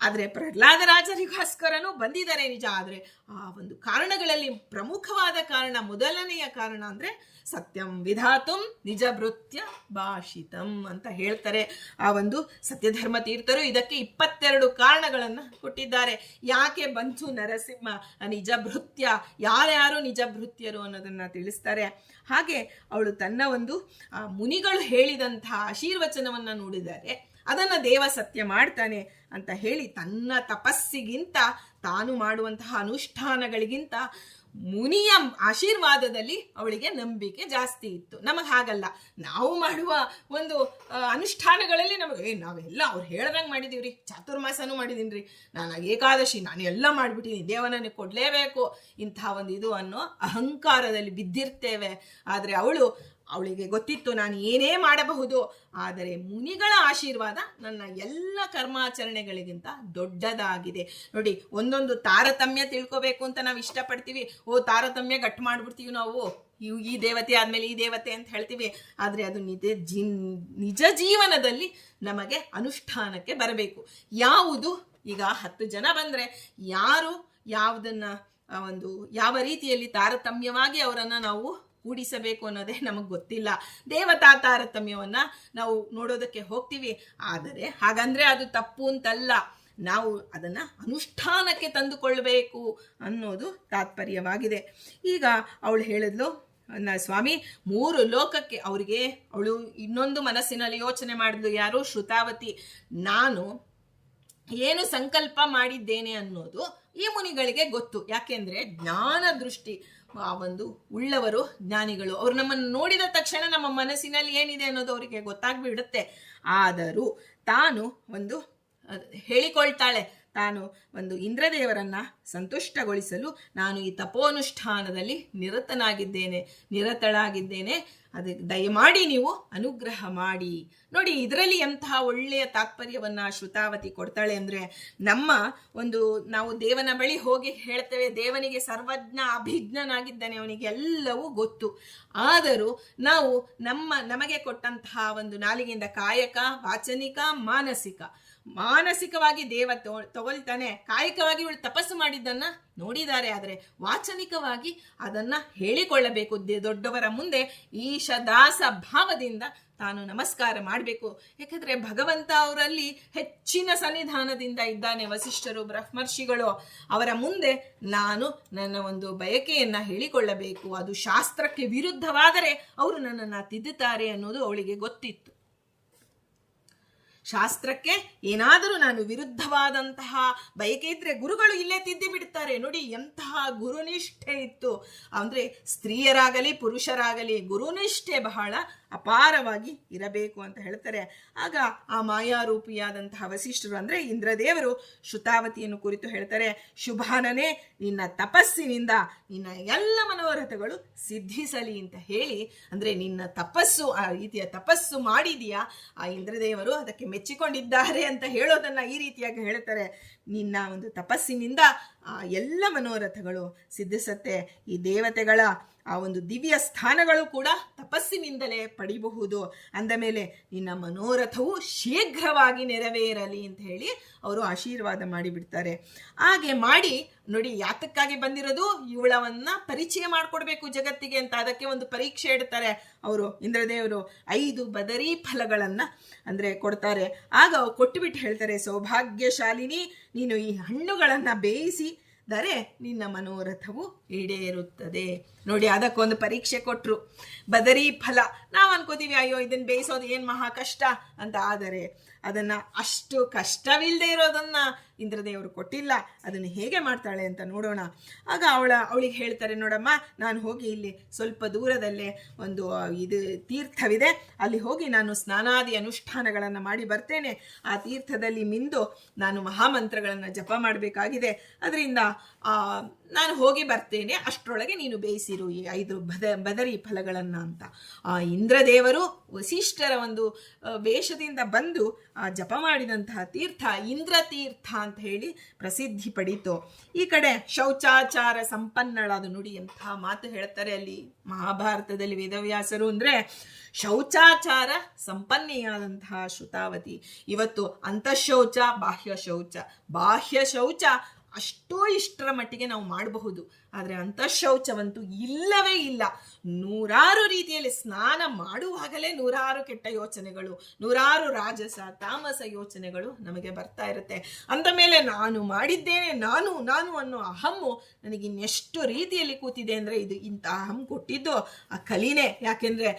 ಆದ್ರೆ ಪ್ರಹ್ಲಾದ ರಾಜರಿಗೋಸ್ಕರನೂ ಬಂದಿದ್ದಾರೆ ನಿಜ. ಆದ್ರೆ ಆ ಒಂದು ಕಾರಣಗಳಲ್ಲಿ ಪ್ರಮುಖವಾದ ಕಾರಣ, ಮೊದಲನೆಯ ಕಾರಣ ಅಂದ್ರೆ ಸತ್ಯಂ ವಿಧಾತುಂ ನಿಜ ಭೃತ್ಯ ಭಾಷಿತಂ ಅಂತ ಹೇಳ್ತಾರೆ ಆ ಒಂದು ಸತ್ಯಧರ್ಮ ತೀರ್ಥರು. ಇದಕ್ಕೆ 22 ಕಾರಣಗಳನ್ನ ಕೊಟ್ಟಿದ್ದಾರೆ. ಯಾಕೆ ಬಂತು ನರಸಿಂಹ ನಿಜ ಭೃತ್ಯ, ಯಾರ್ಯಾರು ನಿಜ ಭೃತ್ಯರು ಅನ್ನೋದನ್ನ ತಿಳಿಸ್ತಾರೆ. ಹಾಗೆ ಅವಳು ತನ್ನ ಒಂದು ಮುನಿಗಳು ಹೇಳಿದಂತಹ ಆಶೀರ್ವಚನವನ್ನ ನೋಡಿದ್ದಾರೆ, ಅದನ್ನ ದೇವ ಸತ್ಯ ಮಾಡ್ತಾನೆ ಅಂತ ಹೇಳಿ ತನ್ನ ತಪಸ್ಸಿಗಿಂತ ತಾನು ಮಾಡುವಂತಹ ಅನುಷ್ಠಾನಗಳಿಗಿಂತ ಮುನಿಯ ಆಶೀರ್ವಾದದಲ್ಲಿ ಅವಳಿಗೆ ನಂಬಿಕೆ ಜಾಸ್ತಿ ಇತ್ತು. ನಮಗ್ ಹಾಗಲ್ಲ, ನಾವು ಮಾಡುವ ಒಂದು ಅನುಷ್ಠಾನಗಳಲ್ಲಿ ನಾವೆಲ್ಲ ಅವ್ರು ಹೇಳ್ದಂಗೆ ಮಾಡಿದೀವ್ರಿ, ಚಾತುರ್ಮಾಸನೂ ಮಾಡಿದೀನ್ರಿ, ನಾನು ಏಕಾದಶಿ ನಾನು ಎಲ್ಲ ಮಾಡ್ಬಿಟ್ಟಿನಿ, ದೇವನನ್ನೇ ಕೊಡ್ಲೇಬೇಕು, ಇಂಥ ಒಂದು ಇದು ಅನ್ನೋ ಅಹಂಕಾರದಲ್ಲಿ ಬಿದ್ದಿರ್ತೇವೆ. ಆದ್ರೆ ಅವಳಿಗೆ ಗೊತ್ತಿತ್ತು ನಾನು ಏನೇ ಮಾಡಬಹುದು, ಆದರೆ ಮುನಿಗಳ ಆಶೀರ್ವಾದ ನನ್ನ ಎಲ್ಲ ಕರ್ಮಾಚರಣೆಗಳಿಗಿಂತ ದೊಡ್ಡದಾಗಿದೆ. ನೋಡಿ, ಒಂದೊಂದು ತಾರತಮ್ಯ ತಿಳ್ಕೋಬೇಕು ಅಂತ ನಾವು ಇಷ್ಟಪಡ್ತೀವಿ. ತಾರತಮ್ಯ ಗಟ್ಟು ಮಾಡ್ಬಿಡ್ತೀವಿ ನಾವು, ಈ ದೇವತೆ ಆದ್ಮೇಲೆ ಈ ದೇವತೆ ಅಂತ ಹೇಳ್ತೀವಿ. ಆದ್ರೆ ಅದು ನಿಜ ಜೀವನದಲ್ಲಿ ನಮಗೆ ಅನುಷ್ಠಾನಕ್ಕೆ ಬರಬೇಕು. ಯಾವುದು ಈಗ 10 ಜನ ಬಂದ್ರೆ ಯಾರು ಯಾವ ರೀತಿಯಲ್ಲಿ ತಾರತಮ್ಯವಾಗಿ ಅವರನ್ನ ನಾವು ಕೂಡಿಸಬೇಕು ಅನ್ನೋದೇ ನಮಗೆ ಗೊತ್ತಿಲ್ಲ. ದೇವತಾ ತಾರತಮ್ಯವನ್ನ ನಾವು ನೋಡೋದಕ್ಕೆ ಹೋಗ್ತೀವಿ. ಆದರೆ ಹಾಗಂದ್ರೆ ಅದು ತಪ್ಪು ಅಂತಲ್ಲ. ನಾವು ಅದನ್ನು ಅನುಷ್ಠಾನಕ್ಕೆ ತಂದುಕೊಳ್ಬೇಕು ಅನ್ನೋದು ತಾತ್ಪರ್ಯವಾಗಿದೆ. ಈಗ ಅವಳು ಹೇಳಿದ್ಲು, ಸ್ವಾಮಿ 3 ಲೋಕಕ್ಕೆ ಅವಳು ಇನ್ನೊಂದು ಮನಸ್ಸಿನಲ್ಲಿ ಯೋಚನೆ ಮಾಡಿದ್ಲು. ಯಾರು? ಶ್ರುತಾವತಿ. ನಾನು ಏನು ಸಂಕಲ್ಪ ಮಾಡಿದ್ದೇನೆ ಅನ್ನೋದು ಈ ಮುನಿಗಳಿಗೆ ಗೊತ್ತು. ಯಾಕೆಂದ್ರೆ ಜ್ಞಾನ ದೃಷ್ಟಿ ಒಂದು ಉಳ್ಳವರು ಜ್ಞಾನಿಗಳು. ಅವರು ನಮ್ಮನ್ನು ನೋಡಿದ ತಕ್ಷಣ ನಮ್ಮ ಮನಸ್ಸಿನಲ್ಲಿ ಏನಿದೆ ಅನ್ನೋದು ಅವರಿಗೆ ಗೊತ್ತಾಗ್ಬಿಡುತ್ತೆ. ಆದರೂ ತಾನು ಹೇಳಿಕೊಳ್ತಾಳೆ, ತಾನು ಇಂದ್ರದೇವರನ್ನ ಸಂತುಷ್ಟಗೊಳಿಸಲು ನಾನು ಈ ತಪೋನುಷ್ಠಾನದಲ್ಲಿ ನಿರತಳಾಗಿದ್ದೇನೆ. ಅದಕ್ಕೆ ದಯಮಾಡಿ ನೀವು ಅನುಗ್ರಹ ಮಾಡಿ. ನೋಡಿ, ಇದರಲ್ಲಿ ಎಂತಹ ಒಳ್ಳೆಯ ತಾತ್ಪರ್ಯವನ್ನ ಶ್ರುತಾವತಿ ಕೊಡ್ತಾಳೆ ಅಂದ್ರೆ, ನಾವು ದೇವನ ಬಳಿ ಹೋಗಿ ಹೇಳ್ತೇವೆ, ದೇವನಿಗೆ ಸರ್ವಜ್ಞ ಅಭಿಜ್ಞನಾಗಿದ್ದಾನೆ, ಅವನಿಗೆ ಎಲ್ಲವೂ ಗೊತ್ತು. ಆದರೂ ನಾವು ನಮಗೆ ಕೊಟ್ಟಂತಹ ನಾಲಿಗೆಯಿಂದ ಕಾಯಕ, ವಾಚನಿಕ, ಮಾನಸಿಕವಾಗಿ ದೇವ ತಗೊಳ್ತಾನೆ. ಕಾಯಿಕವಾಗಿ ಇವಳು ತಪಸ್ಸು ಮಾಡಿದ್ದನ್ನ ನೋಡಿದ್ದಾರೆ, ಆದರೆ ವಾಚನಿಕವಾಗಿ ಅದನ್ನ ಹೇಳಿಕೊಳ್ಳಬೇಕು. ದೊಡ್ಡವರ ಮುಂದೆ ಈಶದಾಸ ಭಾವದಿಂದ ತಾನು ನಮಸ್ಕಾರ ಮಾಡಬೇಕು. ಯಾಕಂದ್ರೆ ಭಗವಂತ ಅವರಲ್ಲಿ ಹೆಚ್ಚಿನ ಸನ್ನಿಧಾನದಿಂದ ಇದ್ದಾನೆ. ವಸಿಷ್ಠರು, ಬ್ರಹ್ಮರ್ಷಿಗಳು, ಅವರ ಮುಂದೆ ನಾನು ನನ್ನ ಬಯಕೆಯನ್ನ ಹೇಳಿಕೊಳ್ಳಬೇಕು. ಅದು ಶಾಸ್ತ್ರಕ್ಕೆ ವಿರುದ್ಧವಾದರೆ ಅವರು ನನ್ನನ್ನು ತಿದ್ದುತ್ತಾರೆ ಅನ್ನೋದು ಅವಳಿಗೆ ಗೊತ್ತಿತ್ತು. ಶಾಸ್ತ್ರಕ್ಕೆ ಏನಾದರೂ ನಾನು ವಿರುದ್ಧವಾದಂತಹ ಬಯಕೆ ಇದ್ರೆ ಗುರುಗಳು ಇಲ್ಲೇ ತಿದ್ದಿ ಬಿಡ್ತಾರೆ. ನೋಡಿ, ಎಂತಹ ಗುರುನಿಷ್ಠೆ ಇತ್ತು. ಅಂದ್ರೆ ಸ್ತ್ರೀಯರಾಗಲಿ ಪುರುಷರಾಗಲಿ ಗುರುನಿಷ್ಠೆ ಬಹಳ ಅಪಾರವಾಗಿ ಇರಬೇಕು ಅಂತ ಹೇಳ್ತಾರೆ. ಆಗ ಆ ಮಾಯಾರೂಪಿಯಾದಂತಹ ವಸಿಷ್ಠರು ಅಂದ್ರೆ ಇಂದ್ರದೇವರು ಶ್ರುತಾವತಿಯನ್ನು ಕುರಿತು ಹೇಳ್ತಾರೆ, ಶುಭಾನನೇ, ನಿನ್ನ ತಪಸ್ಸಿನಿಂದ ನಿನ್ನ ಎಲ್ಲ ಮನೋರಥಗಳು ಸಿದ್ಧಿಸಲಿ ಅಂತ ಹೇಳಿ, ಅಂದ್ರೆ ನಿನ್ನ ತಪಸ್ಸು, ಆ ರೀತಿಯ ತಪಸ್ಸು ಮಾಡಿದೀಯಾ, ಆ ಇಂದ್ರದೇವರು ಅದಕ್ಕೆ ಮೆಚ್ಚಿಕೊಂಡಿದ್ದಾರೆ ಅಂತ ಹೇಳೋದನ್ನ ಈ ರೀತಿಯಾಗಿ ಹೇಳ್ತಾರೆ. ನಿನ್ನ ತಪಸ್ಸಿನಿಂದ ಆ ಎಲ್ಲ ಮನೋರಥಗಳು ಸಿದ್ಧಿಸತ್ತೆ. ಈ ದೇವತೆಗಳ ಆ ದಿವ್ಯ ಸ್ಥಾನಗಳು ಕೂಡ ತಪಸ್ಸಿನಿಂದಲೇ ಪಡಿಬಹುದು. ಅಂದ ಮೇಲೆ ನಿನ್ನ ಮನೋರಥವು ಶೀಘ್ರವಾಗಿ ನೆರವೇರಲಿ ಅಂತ ಹೇಳಿ ಅವರು ಆಶೀರ್ವಾದ ಮಾಡಿಬಿಡ್ತಾರೆ. ಹಾಗೆ ಮಾಡಿ ನೋಡಿ, ಯಾತಕ್ಕಾಗಿ ಬಂದಿರೋದು, ಇವಳವನ್ನ ಪರಿಚಯ ಮಾಡಿಕೊಡ್ಬೇಕು ಜಗತ್ತಿಗೆ ಅಂತ. ಅದಕ್ಕೆ ಪರೀಕ್ಷೆ ಇಡ್ತಾರೆ ಅವರು, ಇಂದ್ರದೇವರು 5 ಬದರಿ ಫಲಗಳನ್ನ ಕೊಡ್ತಾರೆ. ಆಗ ಕೊಟ್ಟುಬಿಟ್ಟು ಹೇಳ್ತಾರೆ, ಸೌಭಾಗ್ಯಶಾಲಿನಿ, ನೀನು ಈ ಹಣ್ಣುಗಳನ್ನ ಬೇಯಿಸಿದರೆ ನಿನ್ನ ಮನೋರಥವು ಈಡೇರುತ್ತದೆ. ನೋಡಿ, ಅದಕ್ಕೊಂದು ಪರೀಕ್ಷೆ ಕೊಟ್ರು. ಬದರಿ ಫಲ ನಾವು ಅನ್ಕೋತೀವಿ, ಅಯ್ಯೋ ಇದನ್ನ ಬೇಯಿಸೋದು ಏನ್ ಮಹಾ ಕಷ್ಟ ಅಂತ. ಆದರೆ ಅದನ್ನ ಅಷ್ಟು ಕಷ್ಟವಿಲ್ಲದೆ ಇರೋದನ್ನ ಇಂದ್ರದೇವರು ಕೊಟ್ಟಿಲ್ಲ. ಅದನ್ನು ಹೇಗೆ ಮಾಡ್ತಾಳೆ ಅಂತ ನೋಡೋಣ. ಆಗ ಅವಳಿಗೆ ಹೇಳ್ತಾರೆ, ನೋಡಮ್ಮ, ನಾನು ಹೋಗಿ ಇಲ್ಲಿ ಸ್ವಲ್ಪ ದೂರದಲ್ಲೇ ಇದು ತೀರ್ಥವಿದೆ, ಅಲ್ಲಿ ಹೋಗಿ ನಾನು ಸ್ನಾನಾದಿ ಅನುಷ್ಠಾನಗಳನ್ನು ಮಾಡಿ ಬರ್ತೇನೆ. ಆ ತೀರ್ಥದಲ್ಲಿ ಮಿಂದು ನಾನು ಮಹಾಮಂತ್ರಗಳನ್ನು ಜಪ ಮಾಡಬೇಕಾಗಿದೆ. ಅದರಿಂದ ನಾನು ಹೋಗಿ ಬರ್ತೇನೆ, ಅಷ್ಟರೊಳಗೆ ನೀನು ಬೇಯಿಸಿರು ಈ 5 ಬದರಿ ಫಲಗಳನ್ನ ಅಂತ. ಆ ಇಂದ್ರದೇವರು ವಸಿಷ್ಠರ ವೇಷದಿಂದ ಬಂದು ಆ ಜಪ ಮಾಡಿದಂತಹ ತೀರ್ಥ ಇಂದ್ರ ತೀರ್ಥ ಅಂತ ಹೇಳಿ ಪ್ರಸಿದ್ಧಿ ಪಡೀತು. ಈ ಕಡೆ ಶೌಚಾಚಾರ ಸಂಪನ್ನಳಾದ, ನೋಡಿ ಎಂಥ ಮಾತು ಹೇಳ್ತಾರೆ ಅಲ್ಲಿ ಮಹಾಭಾರತದಲ್ಲಿ ವೇದವ್ಯಾಸರು. ಶೌಚಾಚಾರ ಸಂಪನ್ನೆಯಾದಂತಹ ಶ್ರುತಾವತಿ ಇವತ್ತು ಅಂತಃಶೌಚ, ಬಾಹ್ಯ ಶೌಚ ಅಷ್ಟೋ ಇಷ್ಟರ ಮಟ್ಟಿಗೆ ನಾವು ಮಾಡಬಹುದು. ಆದರೆ ಅಂತಃಶೌಚವಂತೂ ಇಲ್ಲವೇ ಇಲ್ಲ. 100 ರೀತಿಯಲ್ಲಿ ಸ್ನಾನ ಮಾಡುವಾಗಲೇ 100 ಕೆಟ್ಟ ಯೋಚನೆಗಳು, 100 ರಾಜಸ ತಾಮಸ ಯೋಚನೆಗಳು ನಮಗೆ ಬರ್ತಾ ಇರುತ್ತೆ. ಅಂದ ಮೇಲೆ ನಾನು ಮಾಡಿದ್ದೇನೆ, ನಾನು ಅನ್ನೋ ಅಹಮ್ಮು ನನಗಿನ್ನೆಷ್ಟು ರೀತಿಯಲ್ಲಿ ಕೂತಿದೆ ಅಂದರೆ, ಇದು ಇಂಥ ಅಹಂ ಕೊಟ್ಟಿದ್ದು ಆ ಕಲಿನೇ. ಯಾಕೆಂದ್ರೆ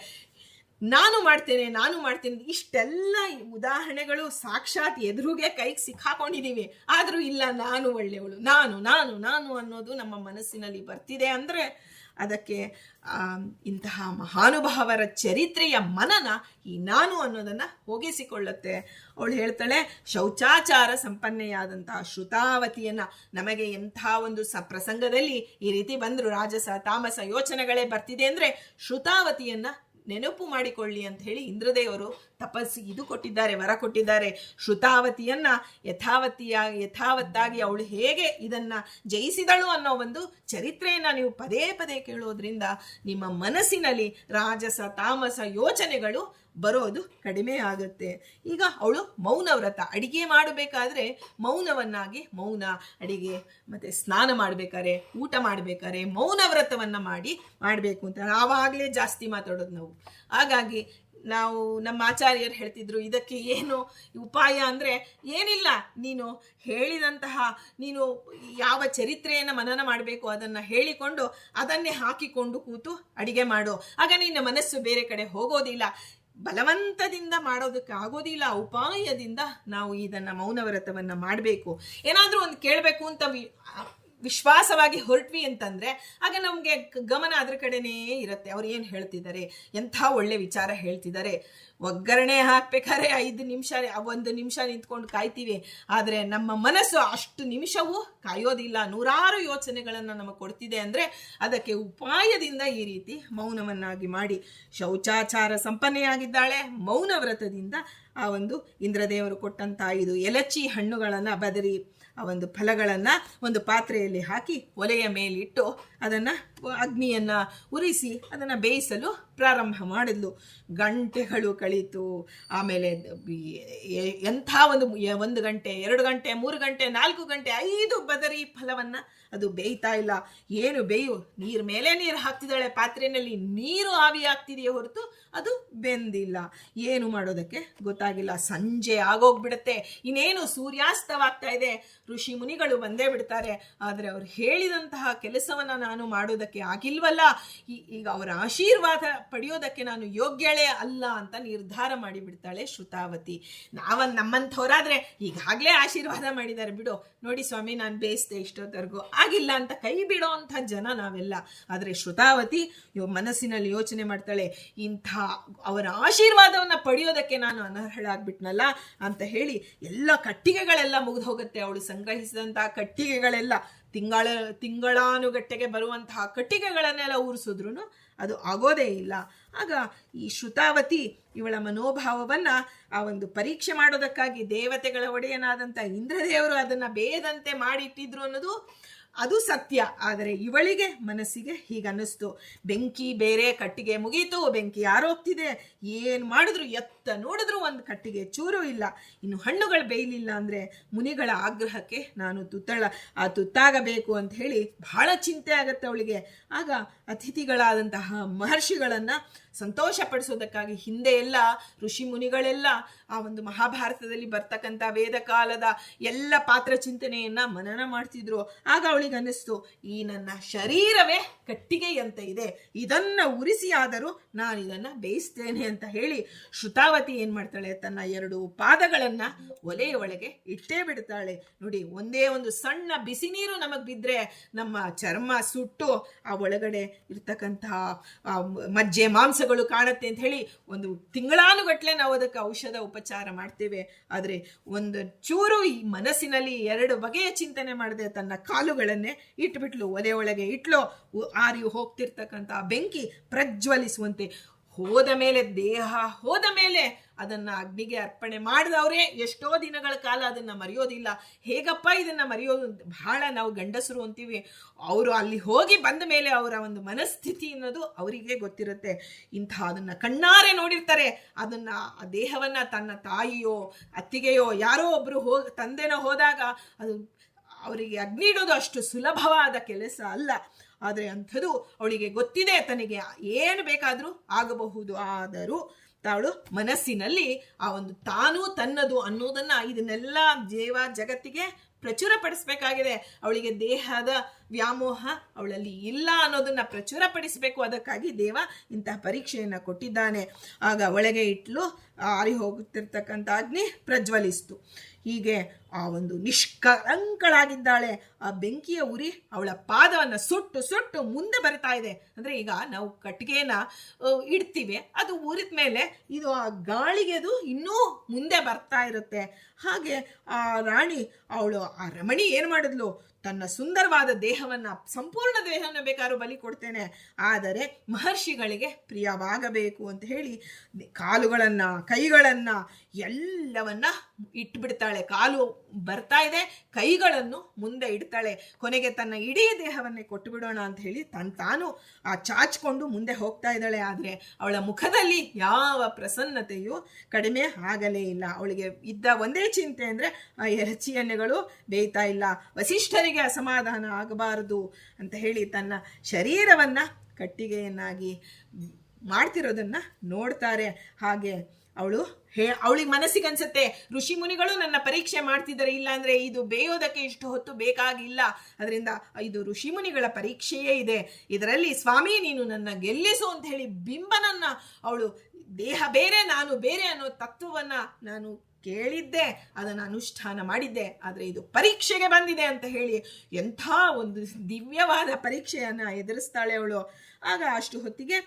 ನಾನು ಮಾಡ್ತೇನೆ ಇಷ್ಟೆಲ್ಲ ಉದಾಹರಣೆಗಳು ಸಾಕ್ಷಾತ್ ಎದುರುಗೆ ಕೈಗೆ ಸಿಕ್ಕಾಕೊಂಡಿದ್ದೀವಿ. ಆದರೂ ಇಲ್ಲ, ನಾನು ಒಳ್ಳೆಯವಳು, ನಾನು ಅನ್ನೋದು ನಮ್ಮ ಮನಸ್ಸಿನಲ್ಲಿ ಬರ್ತಿದೆ ಅಂದರೆ ಅದಕ್ಕೆ ಇಂತಹ ಮಹಾನುಭಾವರ ಚರಿತ್ರೆಯ ಮನನ ಈ ನಾನು ಅನ್ನೋದನ್ನ ಹೋಗಿಸಿಕೊಳ್ಳುತ್ತೆ. ಅವಳು ಹೇಳ್ತಾಳೆ, ಶೌಚಾಚಾರ ಸಂಪನ್ನೆಯಾದಂತಹ ಶ್ರುತಾವತಿಯನ್ನ, ನಮಗೆ ಎಂಥ ಪ್ರಸಂಗದಲ್ಲಿ ಈ ರೀತಿ ಬಂದ್ರು, ರಾಜಸ ತಾಮಸ ಯೋಚನೆಗಳೇ ಬರ್ತಿದೆ ಅಂದ್ರೆ ಶ್ರುತಾವತಿಯನ್ನ ನೆನಪು ಮಾಡಿಕೊಳ್ಳಿ ಅಂತ ಹೇಳಿ ಇಂದ್ರದೇವರು ತಪಸ್ಸಿಗೆ ಕೊಟ್ಟಿದ್ದಾರೆ, ವರ ಕೊಟ್ಟಿದ್ದಾರೆ. ಶ್ರುತಾವತಿಯನ್ನ ಯಥಾವತ್ತಾಗಿ ಅವಳು ಹೇಗೆ ಇದನ್ನ ಜಯಿಸಿದಳು ಅನ್ನೋ ಚರಿತ್ರೆಯನ್ನ ನೀವು ಪದೇ ಪದೇ ಕೇಳೋದ್ರಿಂದ ನಿಮ್ಮ ಮನಸ್ಸಿನಲ್ಲಿ ರಾಜಸ ತಾಮಸ ಯೋಚನೆಗಳು ಬರೋದು ಕಡಿಮೆ ಆಗುತ್ತೆ. ಈಗ ಅವಳು ಮೌನವ್ರತ, ಅಡಿಗೆ ಮಾಡಬೇಕಾದ್ರೆ ಮೌನ ಅಡಿಗೆ ಮತ್ತೆ ಸ್ನಾನ ಮಾಡ್ಬೇಕಾರೆ, ಊಟ ಮಾಡ್ಬೇಕಾರೆ ಮೌನ ವ್ರತವನ್ನ ಮಾಡಬೇಕು ಅಂತ. ಆವಾಗಲೇ ಜಾಸ್ತಿ ಮಾತಾಡೋದು ನಾವು. ಹಾಗಾಗಿ ನಾವು ನಮ್ಮ ಆಚಾರ್ಯರು ಹೇಳ್ತಿದ್ರು, ಇದಕ್ಕೆ ಏನು ಉಪಾಯ ಅಂದರೆ ಏನಿಲ್ಲ, ನೀನು ಹೇಳಿದಂತಹ ನೀನು ಯಾವ ಚರಿತ್ರೆಯನ್ನು ಮನನ ಮಾಡಬೇಕು ಅದನ್ನು ಹೇಳಿಕೊಂಡು ಅದನ್ನೇ ಹಾಕಿಕೊಂಡು ಕೂತು ಅಡಿಗೆ ಮಾಡು, ಆಗ ನಿನ್ನ ಮನಸ್ಸು ಬೇರೆ ಕಡೆ ಹೋಗೋದಿಲ್ಲ. ಬಲವಂತದಿಂದ ಮಾಡೋದಕ್ಕೆ ಆಗೋದಿಲ್ಲ, ಉಪಾಯದಿಂದ ನಾವು ಇದನ್ನು ಮೌನವ್ರತವನ್ನು ಮಾಡಬೇಕು. ಏನಾದರೂ ಒಂದು ಕೇಳಬೇಕು ಅಂತ ವಿಶ್ವಾಸವಾಗಿ ಹೊರಟ್ವಿ ಅಂತಂದರೆ ಆಗ ನಮಗೆ ಗಮನ ಅದ್ರ ಕಡೆನೇ ಇರುತ್ತೆ. ಅವ್ರು ಏನು ಹೇಳ್ತಿದ್ದಾರೆ, ಎಂಥ ಒಳ್ಳೆ ವಿಚಾರ ಹೇಳ್ತಿದ್ದಾರೆ. ಒಗ್ಗರಣೆ ಹಾಕ್ಬೇಕಾದ್ರೆ 5 ನಿಮಿಷ 1 ನಿಮಿಷ ನಿಂತ್ಕೊಂಡು ಕಾಯ್ತೀವಿ, ಆದರೆ ನಮ್ಮ ಮನಸ್ಸು ಅಷ್ಟು ನಿಮಿಷವೂ ಕಾಯೋದಿಲ್ಲ, ನೂರಾರು ಯೋಚನೆಗಳನ್ನು ನಮಗೆ ಕೊಡ್ತಿದೆ. ಅಂದರೆ ಅದಕ್ಕೆ ಉಪಾಯದಿಂದ ಈ ರೀತಿ ಮೌನವನ್ನಾಗಿ ಮಾಡಿ ಶೌಚಾಚಾರ ಸಂಪನ್ನೆಯಾಗಿದ್ದಾಳೆ. ಮೌನ ವ್ರತದಿಂದ ಆ ಒಂದು ಇಂದ್ರದೇವರು ಕೊಟ್ಟಂಥ 5 ಎಲಚಿ ಹಣ್ಣುಗಳನ್ನು ಬದರಿ ಆ ಒಂದು ಫಲಗಳನ್ನು ಒಂದು ಪಾತ್ರೆಯಲ್ಲಿ ಹಾಕಿ ಒಲೆಯ ಮೇಲಿಟ್ಟು ಅದನ್ನು ಅಗ್ನಿಯನ್ನು ಉರಿಸಿ ಅದನ್ನು ಬೇಯಿಸಲು ಪ್ರಾರಂಭ ಮಾಡಿದ್ಲು. ಗಂಟೆಗಳು ಕಳೀತು. ಆಮೇಲೆ ಎಂಥ 1 ಗಂಟೆ 2 ಗಂಟೆ 3 ಗಂಟೆ 4 ಗಂಟೆ 5 ಬದರಿ ಫಲವನ್ನು ಅದು ಬೇಯ್ತಾ ಇಲ್ಲ. ಏನು ಬೇಯು, ನೀರು ಮೇಲೆ ನೀರು ಹಾಕ್ತಿದ್ದಾಳೆ, ಪಾತ್ರೆಯಲ್ಲಿ ನೀರು ಆವಿ ಆಗ್ತಿದೆಯೇ ಹೊರತು ಅದು ಬೆಂದಿಲ್ಲ. ಏನು ಮಾಡೋದಕ್ಕೆ ಗೊತ್ತಾಗಿಲ್ಲ. ಸಂಜೆ ಆಗೋಗ್ಬಿಡುತ್ತೆ, ಇನ್ನೇನು ಸೂರ್ಯಾಸ್ತವಾಗ್ತಾ ಇದೆ. ಋಷಿ ಮುನಿಗಳು ಬಂದೇ ಬಿಡ್ತಾರೆ. ಆದರೆ ಅವ್ರು ಹೇಳಿದಂತಹ ಕೆಲಸವನ್ನು ನಾನು ಮಾಡೋದಕ್ಕೆ ಆಗಿಲ್ವಲ್ಲ, ಈಗ ಅವರ ಆಶೀರ್ವಾದ ಪಡೆಯೋದಕ್ಕೆ ನಾನು ಯೋಗ್ಯಳೇ ಅಲ್ಲ ಅಂತ ನಿರ್ಧಾರ ಮಾಡಿಬಿಡ್ತಾಳೆ ಶ್ರುತಾವತಿ. ನಮ್ಮಂಥವರಾದ್ರೆ ಈಗಾಗಲೇ ಆಶೀರ್ವಾದ ಮಾಡಿದ್ದಾರೆ, ಬಿಡು ನೋಡಿ ಸ್ವಾಮಿ ನಾನು ಬೇಯಿಸ್ದೆ ಇಷ್ಟೊತ್ತರೆಗೂ, ಆಗಿಲ್ಲ ಅಂತ ಕೈ ಬಿಡೋ ಅಂಥ ಜನ ನಾವೆಲ್ಲ. ಆದರೆ ಶ್ರುತಾವತಿ ಮನಸ್ಸಿನಲ್ಲಿ ಯೋಚನೆ ಮಾಡ್ತಾಳೆ, ಇಂಥ ಅವರ ಆಶೀರ್ವಾದವನ್ನು ಪಡೆಯೋದಕ್ಕೆ ನಾನು ಅನರ್ಹಳಾಗ್ಬಿಟ್ನಲ್ಲ ಅಂತ ಹೇಳಿ ಎಲ್ಲ ಕಟ್ಟಿಗೆಗಳೆಲ್ಲ ಮುಗಿದು ಹೋಗುತ್ತೆ. ಅವಳು ಸಂಗ್ರಹಿಸಿದಂತಹ ಕಟ್ಟಿಗೆಗಳೆಲ್ಲ ತಿಂಗಳಾನುಗಟ್ಟೆಗೆ ಬರುವಂತಹ ಕಟ್ಟಿಗೆಗಳನ್ನೆಲ್ಲ ಉರಿಸಿದ್ರು ಅದು ಆಗೋದೇ ಇಲ್ಲ. ಆಗ ಈ ಶ್ರುತಾವತಿ ಇವಳ ಮನೋಭಾವವನ್ನು ಆ ಒಂದು ಪರೀಕ್ಷೆ ಮಾಡೋದಕ್ಕಾಗಿ ದೇವತೆಗಳ ಒಡೆಯನಾದಂಥ ಇಂದ್ರದೇವರು ಅದನ್ನು ಬೇಯದಂತೆ ಮಾಡಿಟ್ಟಿದ್ರು ಅನ್ನೋದು ಅದು ಸತ್ಯ. ಆದರೆ ಇವಳಿಗೆ ಮನಸ್ಸಿಗೆ ಹೀಗನ್ನಿಸ್ತು, ಬೆಂಕಿ ಬೇರೆ, ಕಟ್ಟಿಗೆ ಮುಗೀತು, ಬೆಂಕಿ ಯಾರೋಗ್ತಿದೆ, ಏನು ಮಾಡಿದ್ರು ಎತ್ತ ನೋಡಿದ್ರು ಒಂದು ಕಟ್ಟಿಗೆ ಚೂರು ಇಲ್ಲ. ಇನ್ನು ಹಣ್ಣುಗಳು ಬೇಯಲಿಲ್ಲ ಅಂದರೆ ಮುನಿಗಳ ಆಗ್ರಹಕ್ಕೆ ನಾನು ತುತ್ತಾಗಬೇಕು ಅಂತ ಹೇಳಿ ಬಹಳ ಚಿಂತೆ ಆಗತ್ತೆ ಅವಳಿಗೆ. ಆಗ ಅತಿಥಿಗಳಾದಂತಹ ಮಹರ್ಷಿಗಳನ್ನು ಸಂತೋಷಪಡಿಸೋದಕ್ಕಾಗಿ ಹಿಂದೆ ಎಲ್ಲ ಋಷಿ ಮುನಿಗಳೆಲ್ಲ ಆ ಒಂದು ಮಹಾಭಾರತದಲ್ಲಿ ಬರ್ತಕ್ಕಂಥ ವೇದ ಕಾಲದ ಎಲ್ಲ ಪಾತ್ರ ಚಿಂತನೆಯನ್ನು ಮನನ ಮಾಡ್ತಿದ್ರು. ಆಗ ಅವಳಿಗೆ ಅನ್ನಿಸ್ತು, ಈ ನನ್ನ ಶರೀರವೇ ಕಟ್ಟಿಗೆಯಂತೆ ಇದೆ, ಇದನ್ನು ಉರಿಸಿ ಆದರೂ ನಾನು ಇದನ್ನು ಬೇಯಿಸ್ತೇನೆ ಅಂತ ಹೇಳಿ ಶ್ರುತಾವತಿ ಏನು ಮಾಡ್ತಾಳೆ, ತನ್ನ 2 ಪಾದಗಳನ್ನು ಒಲೆಯ ಒಳಗೆ ಇಟ್ಟೇ ಬಿಡ್ತಾಳೆ. ನೋಡಿ, ಒಂದೇ ಒಂದು ಸಣ್ಣ ಬಿಸಿ ನೀರು ನಮಗೆ ಬಿದ್ದರೆ ನಮ್ಮ ಚರ್ಮ ಸುಟ್ಟು ಆ ಒಳಗಡೆ ಇರ್ತಕ್ಕಂತಹ ಮಜ್ಜೆ ಮಾಂಸಗಳು ಕಾಣುತ್ತೆ ಅಂತ ಹೇಳಿ ಒಂದು ತಿಂಗಳಾನುಗಟ್ಲೆ ನಾವು ಅದಕ್ಕೆ ಔಷಧ ಉಪಚಾರ ಮಾಡ್ತೇವೆ. ಆದರೆ ಒಂದು ಚೂರು ಈ ಮನಸ್ಸಿನಲ್ಲಿ 2 ಬಗೆಯ ಚಿಂತನೆ ಮಾಡದೆ ತನ್ನ ಕಾಲುಗಳನ್ನೇ ಇಟ್ಬಿಟ್ಲು, ಒಲೆ ಒಳಗೆ ಇಟ್ಲು. ಆರಿ ಹೋಗ್ತಿರ್ತಕ್ಕಂಥ ಬೆಂಕಿ ಪ್ರಜ್ವಲಿಸುವಂತೆ ಹೋದ ಮೇಲೆ, ದೇಹ ಹೋದ ಮೇಲೆ ಅದನ್ನು ಅಗ್ನಿಗೆ ಅರ್ಪಣೆ ಮಾಡಿದವರೇ ಎಷ್ಟೋ ದಿನಗಳ ಕಾಲ ಅದನ್ನು ಮರೆಯೋದಿಲ್ಲ. ಹೇಗಪ್ಪ ಇದನ್ನು ಮರೆಯೋದು? ಬಹಳ ನಾವು ಗಂಡಸರು ಅಂತೀವಿ, ಅವರು ಅಲ್ಲಿ ಹೋಗಿ ಬಂದ ಮೇಲೆ ಅವರ ಒಂದು ಮನಸ್ಥಿತಿ ಅನ್ನೋದು ಅವರಿಗೆ ಗೊತ್ತಿರುತ್ತೆ. ಅದನ್ನು ಕಣ್ಣಾರೆ ನೋಡಿರ್ತಾರೆ. ಅದನ್ನು ಆ ದೇಹವನ್ನು ತನ್ನ ತಾಯಿಯೋ ಅತ್ತಿಗೆಯೋ ಯಾರೋ ಒಬ್ಬರು ತಂದೆನೋ ಹೋದಾಗ ಅದು ಅವರಿಗೆ ಅಗ್ನಿ ಇಡೋದು ಅಷ್ಟು ಸುಲಭವಾದ ಕೆಲಸ ಅಲ್ಲ. ಆದರೆ ಅಂಥದ್ದು ಅವಳಿಗೆ ಗೊತ್ತಿದೆ, ತನಗೆ ಏನು ಬೇಕಾದರೂ ಆಗಬಹುದು. ಆದರೂ ತಾಳು ಮನಸ್ಸಿನಲ್ಲಿ ಆ ಒಂದು ತಾನು ತನ್ನದು ಅನ್ನೋದನ್ನು ಇದನ್ನೆಲ್ಲ ಜಗತ್ತಿಗೆ ಪ್ರಚುರಪಡಿಸಬೇಕಾಗಿದೆ. ಅವಳಿಗೆ ದೇಹದ ವ್ಯಾಮೋಹ ಅವಳಲ್ಲಿ ಇಲ್ಲ ಅನ್ನೋದನ್ನು ಪ್ರಚುರಪಡಿಸಬೇಕು. ಅದಕ್ಕಾಗಿ ದೇವ ಇಂತಹ ಪರೀಕ್ಷೆಯನ್ನು ಕೊಟ್ಟಿದ್ದಾನೆ. ಆಗ ಒಳಗೆ ಇಟ್ಲು, ಆರಿ ಹೋಗುತ್ತಿರ್ತಕ್ಕಂಥ ಅಗ್ನಿ ಪ್ರಜ್ವಲಿಸ್ತು. ಹೀಗೆ ಆ ಒಂದು ನಿಷ್ಕಳಂಕಳಾಗಿದ್ದಾಳೆ. ಆ ಬೆಂಕಿಯ ಉರಿ ಅವಳ ಪಾದವನ್ನು ಸುಟ್ಟು ಮುಂದೆ ಬರ್ತಾ ಇದೆ. ಅಂದರೆ ಈಗ ನಾವು ಕಟ್ಟಿಗೆನ ಇಡ್ತೀವಿ, ಅದು ಉರಿದ ಮೇಲೆ ಇದು ಆ ಗಾಳಿಗೆ ಅದು ಇನ್ನೂ ಮುಂದೆ ಬರ್ತಾ ಇರುತ್ತೆ. ಹಾಗೆ ಆ ರಾಣಿ ಆ ರಮಣಿ ಏನು ಮಾಡಿದ್ಲು, ತನ್ನ ಸುಂದರವಾದ ದೇಹವನ್ನು, ಸಂಪೂರ್ಣ ದೇಹವನ್ನು ಬೇಕಾದ್ರೂ ಬಲಿ ಕೊಡ್ತೇನೆ, ಆದರೆ ಮಹರ್ಷಿಗಳಿಗೆ ಪ್ರಿಯವಾಗಬೇಕು ಅಂತ ಹೇಳಿ ಕಾಲುಗಳನ್ನು ಕೈಗಳನ್ನು ಎಲ್ಲವನ್ನ ಇಟ್ಬಿಡ್ತಾಳೆ. ಕಾಲು ಬರ್ತಾ ಇದೆ, ಕೈಗಳನ್ನು ಮುಂದೆ ಇಡ್ತಾಳೆ. ಕೊನೆಗೆ ತನ್ನ ಇಡೀ ದೇಹವನ್ನೇ ಕೊಟ್ಟು ಬಿಡೋಣ ಅಂತ ಹೇಳಿ ತಾನು ಚಾಚಿಕೊಂಡು ಮುಂದೆ ಹೋಗ್ತಾ ಇದ್ದಾಳೆ. ಆದರೆ ಅವಳ ಮುಖದಲ್ಲಿ ಯಾವ ಪ್ರಸನ್ನತೆಯೂ ಕಡಿಮೆ ಆಗಲೇ ಇಲ್ಲ. ಅವಳಿಗೆ ಇದ್ದ ಒಂದೇ ಚಿಂತೆ ಅಂದರೆ ಆ ಎಲಚಿ ಎಣ್ಣೆಗಳು ಬೇಯ್ತಾ ಇಲ್ಲ, ವಸಿಷ್ಠರಿಗೆ ಅಸಮಾಧಾನ ಆಗಬಾರದು ಅಂತ ಹೇಳಿ ತನ್ನ ಶರೀರವನ್ನು ಕಟ್ಟಿಗೆಯನ್ನಾಗಿ ಮಾಡ್ತಿರೋದನ್ನ ನೋಡ್ತಾರೆ. ಹಾಗೆ ಅವಳಿಗೆ ಮನಸ್ಸಿಗೆ ಅನ್ಸುತ್ತೆ, ಋಷಿ ಮುನಿಗಳು ನನ್ನ ಪರೀಕ್ಷೆ ಮಾಡ್ತಿದ್ದಾರೆ, ಇಲ್ಲ ಅಂದ್ರೆ ಇದು ಬೇಯೋದಕ್ಕೆ ಇಷ್ಟು ಹೊತ್ತು ಬೇಕಾಗಿಲ್ಲ, ಅದರಿಂದ ಇದು ಋಷಿ ಮುನಿಗಳ ಪರೀಕ್ಷೆಯೇ ಇದೆ, ಇದರಲ್ಲಿ ಸ್ವಾಮಿ ನೀನು ನನ್ನ ಗೆಲ್ಲಿಸು ಅಂತ ಹೇಳಿ ಬಿಂಬನನ್ನ ಅವಳು ದೇಹ ಬೇರೆ ನಾನು ಬೇರೆ ಅನ್ನೋ ತತ್ವವನ್ನ ನಾನು ಕೇಳಿದ್ದೆ, ಅದನ್ನು ಅನುಷ್ಠಾನ ಮಾಡಿದ್ದೆ, ಆದರೆ ಇದು ಪರೀಕ್ಷೆಗೆ ಬಂದಿದೆ ಅಂತ ಹೇಳಿ ಎಂಥ ಒಂದು ದಿವ್ಯವಾದ ಪರೀಕ್ಷೆಯನ್ನು ಎದುರಿಸ್ತಾಳೆ ಅವಳು. ಆಗ ಅಷ್ಟು ಹೊತ್ತಿಗೆ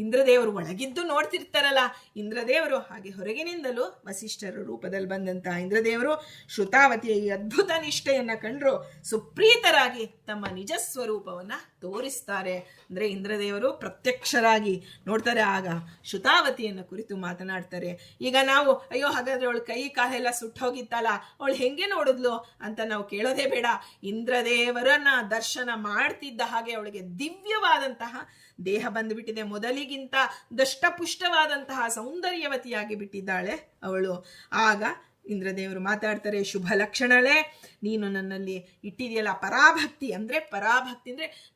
ಇಂದ್ರದೇವರು ಒಳಗಿದ್ದು ನೋಡ್ತಿರ್ತಾರಲ್ಲ, ಇಂದ್ರದೇವರು ಹಾಗೆ ಹೊರಗಿನಿಂದಲೂ ವಸಿಷ್ಠರ ರೂಪದಲ್ಲಿ ಬಂದಂತಹ ಇಂದ್ರದೇವರು ಶ್ರುತಾವತಿಯ ಈ ಅದ್ಭುತ ನಿಷ್ಠೆಯನ್ನ ಕಂಡ್ರು ಸುಪ್ರೀತರಾಗಿ ತಮ್ಮ ನಿಜ ಸ್ವರೂಪವನ್ನ ತೋರಿಸ್ತಾರೆ. ಅಂದ್ರೆ ಇಂದ್ರದೇವರು ಪ್ರತ್ಯಕ್ಷರಾಗಿ ನೋಡ್ತಾರೆ. ಆಗ ಶ್ರುತಾವತಿಯನ್ನ ಕುರಿತು ಮಾತನಾಡ್ತಾರೆ. ಈಗ ನಾವು ಅಯ್ಯೋ ಹಾಗಾದ್ರೆ ಅವಳು ಕೈ ಕಾಲೆಲ್ಲ ಸುಟ್ಟೋಗಿತ್ತಲ್ಲ, ಅವಳು ಹೆಂಗೆ ನೋಡಿದ್ಲು ಅಂತ ನಾವು ಕೇಳೋದೇ ಬೇಡ. ಇಂದ್ರದೇವರನ್ನ ದರ್ಶನ ಮಾಡ್ತಿದ್ದ ಹಾಗೆ ಅವಳಿಗೆ ದಿವ್ಯವಾದಂತಹ ದೇಹ ಬಂದುಬಿಟ್ಟಿದೆ. ಮೊದಲಿಗಿಂತ ದಷ್ಟಪುಷ್ಟವಾದಂತಹ ಸೌಂದರ್ಯವತಿಯಾಗಿ ಬಿಟ್ಟಿದ್ದಾಳೆ ಅವಳು. ಆಗ ಇಂದ್ರದೇವರು ಮಾತಾಡ್ತಾರೆ, ಶುಭ ಲಕ್ಷಣಳೇ, ನೀನು ನನ್ನಲ್ಲಿ ಇಟ್ಟಿದೆಯಲ್ಲ ಪರಾಭಕ್ತಿ ಅಂದ್ರೆ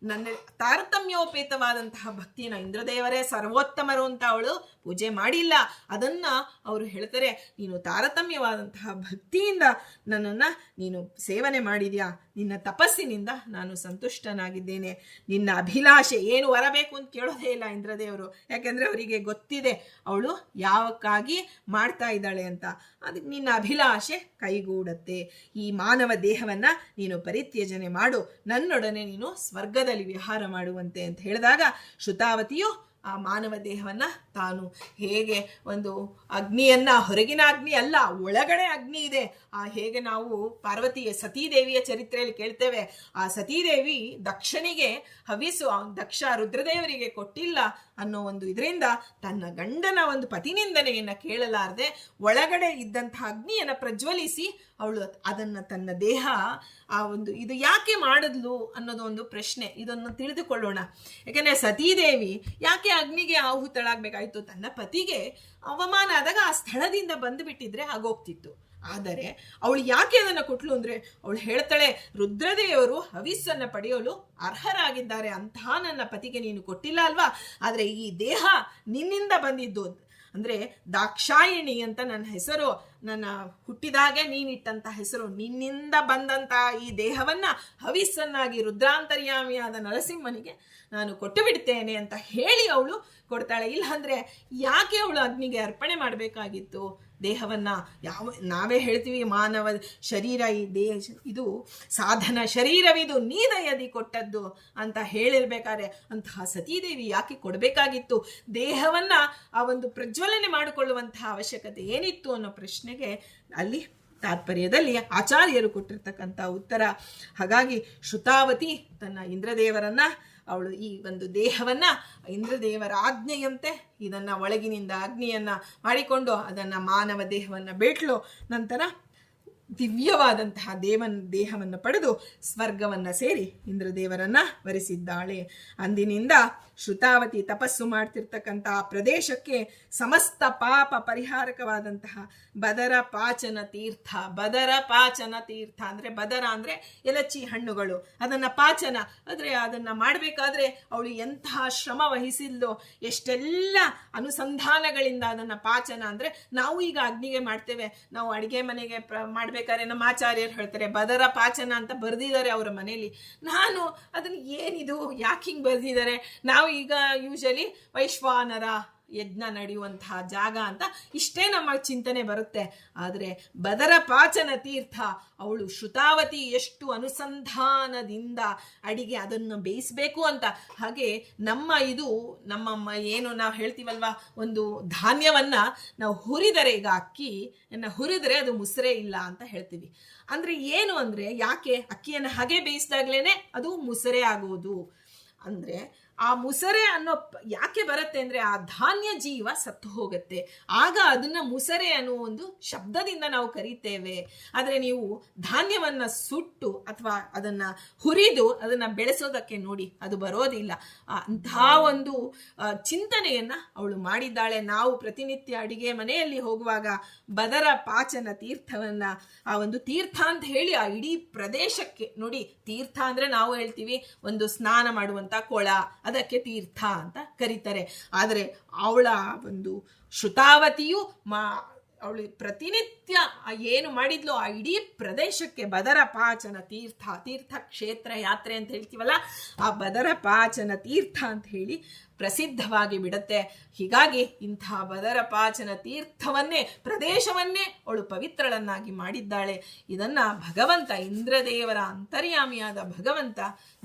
ನನ್ನ ತಾರತಮ್ಯೋಪೇತವಾದಂತಹ ಭಕ್ತಿಯನ್ನು ಇಂದ್ರದೇವರೇ ಸರ್ವೋತ್ತಮರು ಅಂತ ಅವಳು ಪೂಜೆ ಮಾಡಿಲ್ಲ. ಅದನ್ನ ಅವರು ಹೇಳ್ತಾರೆ, ನೀನು ತಾರತಮ್ಯವಾದಂತಹ ಭಕ್ತಿಯಿಂದ ನನ್ನನ್ನು ನೀನು ಸೇವನೆ ಮಾಡಿದ್ಯಾ, ನಿನ್ನ ತಪಸ್ಸಿನಿಂದ ನಾನು ಸಂತುಷ್ಟನಾಗಿದ್ದೇನೆ. ನಿನ್ನ ಅಭಿಲಾಷೆ ಏನು ಬರಬೇಕು ಅಂತ ಕೇಳೋದೇ ಇಲ್ಲ ಇಂದ್ರದೇವರು, ಯಾಕೆಂದ್ರೆ ಅವರಿಗೆ ಗೊತ್ತಿದೆ ಅವಳು ಯಾವಕ್ಕಾಗಿ ಮಾಡ್ತಾ ಇದ್ದಾಳೆ ಅಂತ. ಅದಕ್ಕೆ ನಿನ್ನ ಅಭಿಲಾಷೆ ಕೈಗೂಡತ್ತೆ. ಈ ಮಾನವ ದೇಹವನ್ನ ನೀನು ಪರಿತ್ಯಜನೆ ಮಾಡು, ನನ್ನೊಡನೆ ನೀನು ಸ್ವರ್ಗದಲ್ಲಿ ವಿಹಾರ ಮಾಡುವಂತೆ ಅಂತ ಹೇಳಿದಾಗ ಶ್ರುತಾವತಿಯು ಆ ಮಾನವ ದೇಹವನ್ನ ತಾನು ಹೇಗೆ ಒಂದು ಅಗ್ನಿಯನ್ನ, ಹೊರಗಿನ ಅಗ್ನಿ ಅಲ್ಲ ಒಳಗಡೆ ಅಗ್ನಿ ಇದೆ, ಆ ಹೇಗೆ ನಾವು ಪಾರ್ವತಿಯ ಸತೀದೇವಿಯ ಚರಿತ್ರೆಯಲ್ಲಿ ಕೇಳ್ತೇವೆ, ಆ ಸತೀದೇವಿ ದಕ್ಷನಿಗೆ ಹವಿಸು ದಕ್ಷ ರುದ್ರದೇವರಿಗೆ ಕೊಟ್ಟಿಲ್ಲ ಅನ್ನೋ ಒಂದು ಇದರಿಂದ ತನ್ನ ಗಂಡನ ಒಂದು ಪತಿನಿಂದನೆಯನ್ನ ಕೇಳಲಾರದೆ ಒಳಗಡೆ ಇದ್ದಂತಹ ಅಗ್ನಿಯನ್ನ ಪ್ರಜ್ವಲಿಸಿ ಅವಳು ಅದನ್ನ ತನ್ನ ದೇಹ ಆ ಒಂದು ಇದು ಯಾಕೆ ಮಾಡಿದ್ಲು ಅನ್ನೋದು ಒಂದು ಪ್ರಶ್ನೆ. ಇದನ್ನು ತಿಳಿದುಕೊಳ್ಳೋಣ. ಯಾಕಂದ್ರೆ ಸತೀದೇವಿ ಯಾಕೆ ಅಗ್ನಿಗೆ ಆಹುತಳಾಗ್ಬೇಕಾಯ್ತು? ತನ್ನ ಪತಿಗೆ ಅವಮಾನ ಆದಾಗ ಆ ಸ್ಥಳದಿಂದ ಬಂದು ಬಿಟ್ಟಿದ್ರೆ ಆಗೋಗ್ತಿತ್ತು. ಆದರೆ ಅವಳು ಯಾಕೆ ಅದನ್ನು ಕೊಟ್ಲು ಅಂದ್ರೆ, ಅವಳು ಹೇಳ್ತಾಳೆ, ರುದ್ರದೇವರು ಹವಿಸ್ಸನ್ನ ಪಡೆಯಲು ಅರ್ಹರಾಗಿದ್ದಾರೆ, ಅಂತಹ ನನ್ನ ಪತಿಗೆ ನೀನು ಕೊಟ್ಟಿಲ್ಲ ಅಲ್ವಾ, ಆದ್ರೆ ಈ ದೇಹ ನಿನ್ನಿಂದ ಬಂದಿದ್ದು. ಅಂದ್ರೆ ದಾಕ್ಷಾಯಿಣಿ ಅಂತ ನನ್ನ ಹೆಸರು, ನನ್ನ ಹುಟ್ಟಿದಾಗೆ ನೀನಿಟ್ಟಂತ ಹೆಸರು, ನಿನ್ನಿಂದ ಬಂದಂತ ಈ ದೇಹವನ್ನ ಹವಿಸ್ಸನ್ನಾಗಿ ರುದ್ರಾಂತರ್ಯಾಮಿಯಾದ ನರಸಿಂಹನಿಗೆ ನಾನು ಕೊಟ್ಟು ಬಿಡ್ತೇನೆ ಅಂತ ಹೇಳಿ ಅವಳು ಕೊಡ್ತಾಳೆ. ಇಲ್ಲ ಅಂದ್ರೆ ಯಾಕೆ ಅವಳು ಅಗ್ನಿಗೆ ಅರ್ಪಣೆ ಮಾಡಬೇಕಾಗಿತ್ತು ದೇಹವನ್ನ? ನಾವೇ ಹೇಳ್ತೀವಿ ಮಾನವ ಶರೀರ ಈ ದೇಹ ಇದು ಸಾಧನ ಶರೀರವಿದು ನೀದಯದಿ ಕೊಟ್ಟದ್ದು ಅಂತ ಹೇಳಿರ್ಬೇಕಾದ್ರೆ ಅಂತಹ ಸತೀದೇವಿ ಯಾಕೆ ಕೊಡಬೇಕಾಗಿತ್ತು ದೇಹವನ್ನ? ಆ ಒಂದು ಪ್ರಜ್ವಲನೆ ಮಾಡಿಕೊಳ್ಳುವಂತಹ ಅವಶ್ಯಕತೆ ಏನಿತ್ತು ಅನ್ನೋ ಪ್ರಶ್ನೆಗೆ ಅಲ್ಲಿ ತಾತ್ಪರ್ಯದಲ್ಲಿ ಆಚಾರ್ಯರು ಕೊಟ್ಟಿರ್ತಕ್ಕಂಥ ಉತ್ತರ. ಹಾಗಾಗಿ ಶ್ರುತಾವತಿ ತನ್ನ ಇಂದ್ರದೇವರನ್ನ, ಅವಳು ಈ ಒಂದು ದೇಹವನ್ನ ಇಂದ್ರದೇವರ ಆಜ್ಞೆಯಂತೆ ಇದನ್ನ ಒಳಗಿನಿಂದ ಅಗ್ನಿಯನ್ನ ಮಾಡಿಕೊಂಡು ಅದನ್ನ ಮಾನವ ದೇಹವನ್ನ ಬೇಟ್ಲು. ನಂತರ ದಿವ್ಯವಾದಂತಹ ದೇಹವನ್ನು ಪಡೆದು ಸ್ವರ್ಗವನ್ನ ಸೇರಿ ಇಂದ್ರದೇವರನ್ನ ವರಿಸಿದ್ದಾಳೆ. ಅಂದಿನಿಂದ ಶ್ರುತಾವತಿ ತಪಸ್ಸು ಮಾಡ್ತಿರ್ತಕ್ಕಂತಹ ಪ್ರದೇಶಕ್ಕೆ ಸಮಸ್ತ ಪಾಪ ಪರಿಹಾರಕವಾದಂತಹ ಬದರ ಪಾಚನ ತೀರ್ಥ. ಬದರ ಪಾಚನ ತೀರ್ಥ ಅಂದ್ರೆ ಬದರ ಅಂದ್ರೆ ಎಲಚಿ ಹಣ್ಣುಗಳು, ಅದನ್ನ ಪಾಚನ ಅಂದ್ರೆ ಅದನ್ನ ಮಾಡಬೇಕಾದ್ರೆ ಅವಳು ಎಂತಹ ಶ್ರಮ ವಹಿಸಿದ್ಲು, ಎಷ್ಟೆಲ್ಲ ಅನುಸಂಧಾನಗಳಿಂದ ಅದನ್ನ ಪಾಚನ ಅಂದ್ರೆ ನಾವು ಈಗ ಅಗ್ನಿಗೆ ಮಾಡ್ತೇವೆ, ನಾವು ಅಡಿಗೆ ಮನೆಗೆ ಮಾಡ್ಬೇಕಾದ್ರೆ ನಮ್ಮ ಆಚಾರ್ಯರು ಹೇಳ್ತಾರೆ ಬದರ ಪಾಚನ ಅಂತ ಬರ್ದಿದ್ದಾರೆ ಅವರ ಮನೆಯಲ್ಲಿ. ನಾನು ಅದನ್ನ ಏನಿದು ಯಾಕೆ ಹಿಂಗ್ ಬರ್ದಿದ್ದಾರೆ, ನಾವು ಈಗ ಯೂಶಲಿ ವೈಶ್ವಾನರ ಯಜ್ಞ ನಡೆಯುವಂತಹ ಜಾಗ ಅಂತ ಇಷ್ಟೇ ನಮ್ಮ ಚಿಂತನೆ ಬರುತ್ತೆ. ಆದರೆ ಬದರ ಪಾಚನ ತೀರ್ಥ ಅವಳು ಶ್ರುತಾವತಿ ಎಷ್ಟು ಅನುಸಂಧಾನದಿಂದ ಅಡಿಗೆ ಅದನ್ನು ಬೇಯಿಸಬೇಕು ಅಂತ. ಹಾಗೆ ನಮ್ಮ ಏನು ನಾವು ಹೇಳ್ತೀವಲ್ವಾ, ಒಂದು ಧಾನ್ಯವನ್ನ ನಾವು ಹುರಿದರೆ, ಈಗ ಅಕ್ಕಿಯನ್ನ ಹುರಿದರೆ ಅದು ಮುಸ್ರೆ ಇಲ್ಲ ಅಂತ ಹೇಳ್ತೀವಿ. ಅಂದ್ರೆ ಏನು ಅಂದ್ರೆ, ಯಾಕೆ ಅಕ್ಕಿಯನ್ನು ಹಾಗೆ ಬೇಯಿಸಿದಾಗ್ಲೇನೆ ಅದು ಮುಸರೆ ಆಗೋದು ಅಂದ್ರೆ, ಆ ಮುಸರೆ ಅನ್ನೋ ಯಾಕೆ ಬರುತ್ತೆ ಅಂದ್ರೆ ಆ ಧಾನ್ಯ ಜೀವ ಸತ್ತು ಹೋಗುತ್ತೆ, ಆಗ ಅದನ್ನ ಮುಸರೆ ಅನ್ನೋ ಒಂದು ಶಬ್ದದಿಂದ ನಾವು ಕರೀತೇವೆ. ಆದ್ರೆ ನೀವು ಧಾನ್ಯವನ್ನ ಸುಟ್ಟು ಅಥವಾ ಅದನ್ನ ಹುರಿದು ಅದನ್ನ ಬೆಳೆಸೋದಕ್ಕೆ ನೋಡಿ, ಅದು ಬರೋದಿಲ್ಲ. ಅಂತಹ ಒಂದು ಚಿಂತನೆಯನ್ನ ಅವಳು ಮಾಡಿದ್ದಾಳೆ. ನಾವು ಪ್ರತಿನಿತ್ಯ ಅಡಿಗೆ ಮನೆಯಲ್ಲಿ ಹೋಗುವಾಗ ಬದರ ಪಾಚನ ತೀರ್ಥವನ್ನ, ಆ ಒಂದು ತೀರ್ಥ ಅಂತ ಹೇಳಿ ಆ ಇಡೀ ಪ್ರದೇಶಕ್ಕೆ ನೋಡಿ, ತೀರ್ಥ ಅಂದ್ರೆ ನಾವು ಹೇಳ್ತೀವಿ ಒಂದು ಸ್ನಾನ ಮಾಡುವಂತ ಕೊಳ ಅದಕ್ಕೆ ತೀರ್ಥ ಅಂತ ಕರೀತಾರೆ. ಆದರೆ ಅವಳ ಒಂದು ಶ್ರುತಾವತಿಯು ಅವಳು ಪ್ರತಿನಿತ್ಯ ಏನು ಮಾಡಿದ್ಲು ಆ ಇಡೀ ಪ್ರದೇಶಕ್ಕೆ ಬದರಪಾಚನ ತೀರ್ಥ ಕ್ಷೇತ್ರ ಯಾತ್ರೆ ಅಂತ ಹೇಳ್ತೀವಲ್ಲ, ಆ ಬದರಪಾಚನ ತೀರ್ಥ ಅಂತ ಹೇಳಿ ಪ್ರಸಿದ್ಧವಾಗಿ ಬಿಡುತ್ತೆ. ಹೀಗಾಗಿ ಇಂಥ ಬದರಪಾಚನ ತೀರ್ಥವನ್ನೇ ಪ್ರದೇಶವನ್ನೇ ಅವಳು ಪವಿತ್ರಳನ್ನಾಗಿ ಮಾಡಿದ್ದಾಳೆ. ಇದನ್ನ ಭಗವಂತ, ಇಂದ್ರದೇವರ ಅಂತರ್ಯಾಮಿಯಾದ ಭಗವಂತ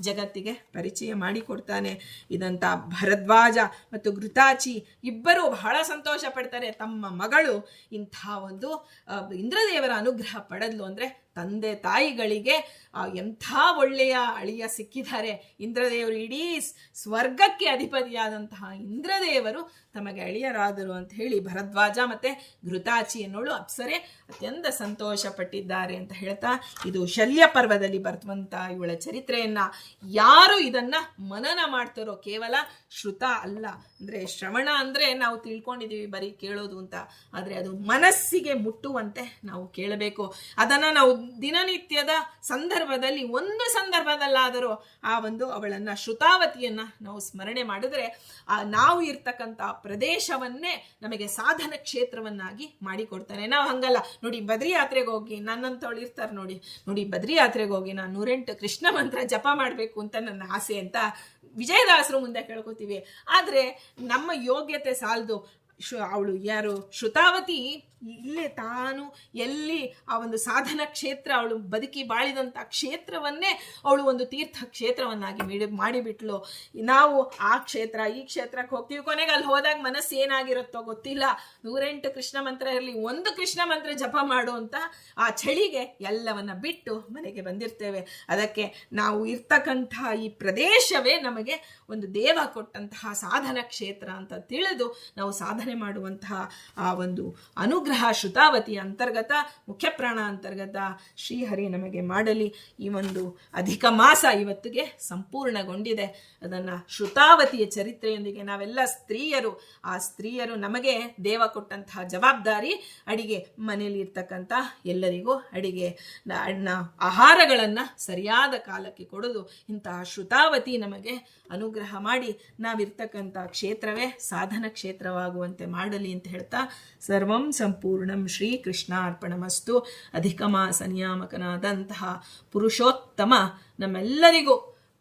ಜಗತ್ತಿಗೆ ಪರಿಚಯ ಮಾಡಿಕೊಡ್ತಾನೆ. ಇದಂತ ಭರದ್ವಾಜ ಮತ್ತು ಘೃತಾಚಿ ಇಬ್ಬರು ಬಹಳ ಸಂತೋಷ ಪಡ್ತಾರೆ. ತಮ್ಮ ಮಗಳು ಇಂಥ ಒಂದು ಇಂದ್ರದೇವರ ಅನುಗ್ರಹ ಪಡೆದ್ಲು ಅಂದ್ರೆ ತಂದೆ ತಾಯಿಗಳಿಗೆ ಎಂಥ ಒಳ್ಳೆಯ ಅಳಿಯ ಸಿಕ್ಕಿದ್ದಾರೆ. ಇಂದ್ರದೇವರು, ಇಡೀ ಸ್ವರ್ಗಕ್ಕೆ ಅಧಿಪತಿಯಾದಂತಹ ಇಂದ್ರದೇವರು ತಮಗೆ ಅಳಿಯರಾದರು ಅಂತ ಹೇಳಿ ಭರದ್ವಾಜ ಮತ್ತೆ ಘೃತಾಚಿ ಎನ್ನೋಳು ಅಪ್ಸರೆ ಅತ್ಯಂತ ಸಂತೋಷ ಪಟ್ಟಿದ್ದಾರೆ ಅಂತ ಹೇಳ್ತಾ, ಇದು ಶಲ್ಯ ಪರ್ವದಲ್ಲಿ ಬರ್ತವಂತ ಇವಳ ಚರಿತ್ರೆಯನ್ನ ಯಾರು ಇದನ್ನ ಮನನ ಮಾಡ್ತಾರೋ, ಕೇವಲ ಶ್ರುತ ಅಲ್ಲ, ಅಂದ್ರೆ ಶ್ರವಣ ಅಂದ್ರೆ ನಾವು ತಿಳ್ಕೊಂಡಿದೀವಿ ಬರೀ ಕೇಳೋದು ಅಂತ, ಆದ್ರೆ ಅದು ಮನಸ್ಸಿಗೆ ಮುಟ್ಟುವಂತೆ ನಾವು ಕೇಳಬೇಕು. ಅದನ್ನ ನಾವು ದಿನನಿತ್ಯದ ಸಂದರ್ಭದಲ್ಲಿ ಒಂದು ಸಂದರ್ಭದಲ್ಲಾದರೂ ಆ ಒಂದು ಅವಳನ್ನ ಶ್ರುತಾವತಿಯನ್ನ ನಾವು ಸ್ಮರಣೆ ಮಾಡಿದ್ರೆ ನಾವು ಇರ್ತಕ್ಕಂಥ ಪ್ರದೇಶವನ್ನೇ ನಮಗೆ ಸಾಧನ ಕ್ಷೇತ್ರವನ್ನಾಗಿ ಮಾಡಿಕೊಡ್ತಾನೆ. ನಾವು ಹಂಗಲ್ಲ ನೋಡಿ, ಬದ್ರಿ ಯಾತ್ರೆಗೆ ಹೋಗಿ ನನ್ನಂತವಳು ಇರ್ತಾರೆ ನೋಡಿ ಬದ್ರಿ ಯಾತ್ರೆಗೆ ಹೋಗಿ ನಾನು 108 ಕೃಷ್ಣ ಮಂತ್ರ ಜಪ ಮಾಡಬೇಕು ಅಂತ ನನ್ನ ಆಸೆ ಅಂತ ವಿಜಯದಾಸರು ಮುಂದೆ ಕೇಳ್ಕೊತೀವಿ. ಆದ್ರೆ ನಮ್ಮ ಯೋಗ್ಯತೆ ಸಾಲದು. ಅವಳು ಯಾರು ಶ್ರುತಾವತಿ ಇಲ್ಲೇ ತಾನು ಎಲ್ಲಿ ಆ ಒಂದು ಸಾಧನ ಕ್ಷೇತ್ರ, ಅವಳು ಬದುಕಿ ಬಾಳಿದಂಥ ಕ್ಷೇತ್ರವನ್ನೇ ಅವಳು ಒಂದು ತೀರ್ಥ ಕ್ಷೇತ್ರವನ್ನಾಗಿ ಮಾಡಿಬಿಟ್ಲು. ನಾವು ಆ ಕ್ಷೇತ್ರ ಈ ಕ್ಷೇತ್ರಕ್ಕೆ ಹೋಗ್ತೀವಿ, ಕೊನೆಗೆ ಅಲ್ಲಿ ಹೋದಾಗ ಮನಸ್ಸು ಏನಾಗಿರುತ್ತೋ ಗೊತ್ತಿಲ್ಲ. 108 ಕೃಷ್ಣ ಮಂತ್ರ ಇರಲಿ, ಒಂದು ಕೃಷ್ಣ ಮಂತ್ರ ಜಪ ಮಾಡು ಅಂತ ಆ ಚಳಿಗೆ ಎಲ್ಲವನ್ನ ಬಿಟ್ಟು ಮನೆಗೆ ಬಂದಿರ್ತೇವೆ. ಅದಕ್ಕೆ ನಾವು ಇರ್ತಕ್ಕಂಥ ಈ ಪ್ರದೇಶವೇ ನಮಗೆ ಒಂದು ದೇವ ಕೊಟ್ಟಂತಹ ಸಾಧನ ಕ್ಷೇತ್ರ ಅಂತ ತಿಳಿದು ನಾವು ಸಾಧನೆ ಮಾಡುವಂತಹ ಆ ಒಂದು ಅನುಗ್ರಹ ಶ್ರುತಾವತಿ ಅಂತರ್ಗತ, ಮುಖ್ಯ ಪ್ರಾಣ ಅಂತರ್ಗತ ಶ್ರೀಹರಿ ನಮಗೆ ಮಾಡಲಿ. ಈ ಒಂದು ಅಧಿಕ ಮಾಸ ಇವತ್ತಿಗೆ ಸಂಪೂರ್ಣಗೊಂಡಿದೆ. ಅದನ್ನ ಶ್ರುತಾವತಿಯ ಚರಿತ್ರೆಯೊಂದಿಗೆ ನಾವೆಲ್ಲ ಸ್ತ್ರೀಯರು ನಮಗೆ ದೇವ ಕೊಟ್ಟಂತಹ ಜವಾಬ್ದಾರಿ, ಅಡಿಗೆ ಮನೆಯಲ್ಲಿ ಇರ್ತಕ್ಕಂಥ ಎಲ್ಲರಿಗೂ ಅಡಿಗೆ ಆಹಾರಗಳನ್ನ ಸರಿಯಾದ ಕಾಲಕ್ಕೆ ಕೊಡೋದು. ಇಂತಹ ಶ್ರುತಾವತಿ ನಮಗೆ ಅನುಗ್ರಹ ಮಾಡಿ ನಾವಿರ್ತಕ್ಕಂಥ ಕ್ಷೇತ್ರವೇ ಸಾಧನ ಕ್ಷೇತ್ರವಾಗುವಂತೆ ಮಾಡಲಿ ಅಂತ ಹೇಳ್ತಾ, ಸರ್ವಂ ಸಂಪೂರ್ಣಂ ಶ್ರೀ ಕೃಷ್ಣಾರ್ಪಣಮಸ್ತು. ಅಧಿಕ ಮಾಸ ನಿಯಾಮಕನಾದಂತಹ ಪುರುಷೋತ್ತಮ ನಮ್ಮೆಲ್ಲರಿಗೂ,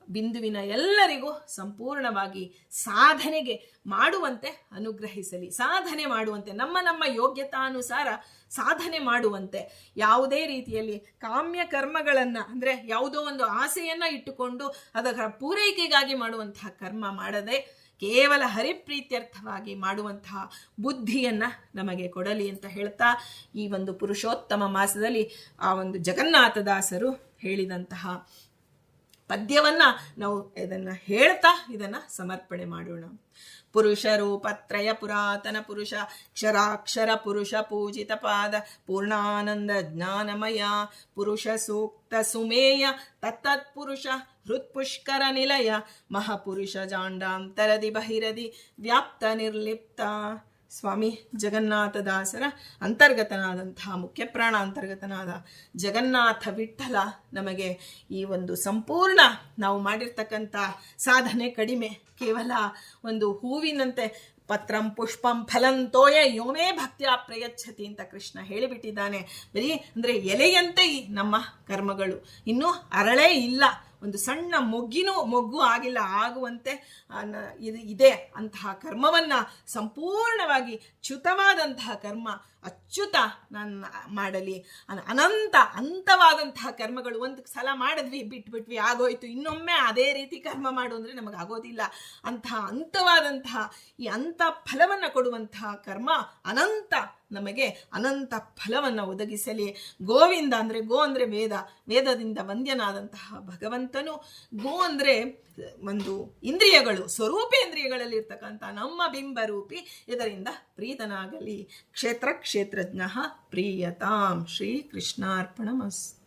ಬಿಂದುವಿನ ಎಲ್ಲರಿಗೂ ಸಂಪೂರ್ಣವಾಗಿ ಸಾಧನೆಗೆ ಮಾಡುವಂತೆ ಅನುಗ್ರಹಿಸಲಿ. ಸಾಧನೆ ಮಾಡುವಂತೆ, ನಮ್ಮ ಯೋಗ್ಯತಾನುಸಾರ ಸಾಧನೆ ಮಾಡುವಂತೆ, ಯಾವುದೇ ರೀತಿಯಲ್ಲಿ ಕಾಮ್ಯ ಕರ್ಮಗಳನ್ನ ಅಂದ್ರೆ ಯಾವುದೋ ಒಂದು ಆಸೆಯನ್ನ ಇಟ್ಟುಕೊಂಡು ಅದರ ಪೂರೈಕೆಗಾಗಿ ಮಾಡುವಂತಹ ಕರ್ಮ ಮಾಡದೆ ಕೇವಲ ಹರಿಪ್ರೀತ್ಯರ್ಥವಾಗಿ ಮಾಡುವಂತಹ ಬುದ್ಧಿಯನ್ನ ನಮಗೆ ಕೊಡಲಿ ಅಂತ ಹೇಳ್ತಾ, ಈ ಒಂದು ಪುರುಷೋತ್ತಮ ಮಾಸದಲ್ಲಿ ಆ ಒಂದು ಜಗನ್ನಾಥದಾಸರು ಹೇಳಿದಂತಹ ಪದ್ಯವನ್ನ ನಾವು ಇದನ್ನ ಹೇಳ್ತಾ ಇದನ್ನ ಸಮರ್ಪಣೆ ಮಾಡೋಣ. ಪುರುಷ ರೂಪತ್ರಯ ಪುರಾತನ ಪುರುಷ ಕ್ಷರಾಕ್ಷರ ಪುರುಷ ಪೂಜಿತ ಪಾದ ಪೂರ್ಣಾನಂದ ಜ್ಞಾನಮಯ ಪುರುಷ ಸೂಕ್ತ ಸುಮೇಯ ತತ್ತತ್ಪುರುಷ ಹೃತ್ಪುಷ್ಕರ ನಿಲಯ ಮಹಾಪುರುಷ ಜಾಂಡಾಂತರದಿ ಬಹಿರದಿ ವ್ಯಾಪ್ತ ನಿರ್ಲಿಪ್ತ. ಸ್ವಾಮಿ ಜಗನ್ನಾಥದಾಸರ ಅಂತರ್ಗತನಾದಂತಹ ಮುಖ್ಯ ಪ್ರಾಣ ಅಂತರ್ಗತನಾದ ಜಗನ್ನಾಥ ವಿಠಲ ನಮಗೆ ಈ ಒಂದು ಸಂಪೂರ್ಣ ನಾವು ಮಾಡಿರ್ತಕ್ಕಂಥ ಸಾಧನೆ ಕಡಿಮೆ, ಕೇವಲ ಒಂದು ಹೂವಿನಂತೆ ಪತ್ರಂ ಪುಷ್ಪಂ ಫಲಂ ತೋಯ ಯೋಮೇ ಭಕ್ತಿಯ ಪ್ರಯಚ್ಛತಿ ಅಂತ ಕೃಷ್ಣ ಹೇಳಿಬಿಟ್ಟಿದ್ದಾನೆ. ಬರೀ ಅಂದ್ರೆ ಎಲೆಯಂತೆ ನಮ್ಮ ಕರ್ಮಗಳು, ಇನ್ನೂ ಅರಳೇ ಇಲ್ಲ, ಒಂದು ಸಣ್ಣ ಮೊಗ್ಗು ಆಗಿಲ್ಲ, ಆಗುವಂತೆ ಇದೆ ಅಂತಹ ಕರ್ಮವನ್ನ ಸಂಪೂರ್ಣವಾಗಿ ಚ್ಯುತವಾದಂತಹ ಕರ್ಮ ಅಚ್ಯುತ ನಾನು ಮಾಡಲಿ. ಅಂತವಾದಂತಹ ಕರ್ಮಗಳು ಒಂದು ಸಲ ಮಾಡಿದ್ವಿ ಬಿಟ್ಬಿಟ್ವಿ ಆಗೋಯ್ತು, ಇನ್ನೊಮ್ಮೆ ಅದೇ ರೀತಿ ಕರ್ಮ ಮಾಡು ಅಂದ್ರೆ ನಮಗೆ ಆಗೋದಿಲ್ಲ. ಅಂತವಾದಂತಹ ಈ ಅಂತ ಫಲವನ್ನ ಕೊಡುವಂತಹ ಕರ್ಮ ಅನಂತ, ನಮಗೆ ಅನಂತ ಫಲವನ್ನು ಒದಗಿಸಲಿ. ಗೋವಿಂದ ಅಂದ್ರೆ ಗೋ ಅಂದ್ರೆ ವೇದದಿಂದ ವಂದ್ಯನಾದಂತಹ ಭಗವಂತನು. ಗೋ ಅಂದ್ರೆ ಒಂದು ಇಂದ್ರಿಯಗಳು, ಸ್ವರೂಪೇಂದ್ರಿಯಗಳಲ್ಲಿ ಇರ್ತಕ್ಕಂಥ ನಮ್ಮ ಬಿಂಬರೂಪಿ, ಇದರಿಂದ ಪ್ರೀತನಾಗಲಿ. ಕ್ಷೇತ್ರಜ್ಞ ಪ್ರೀಯತಾಂ. ಶ್ರೀ ಕೃಷ್ಣಾರ್ಪಣಮಸ್ತು.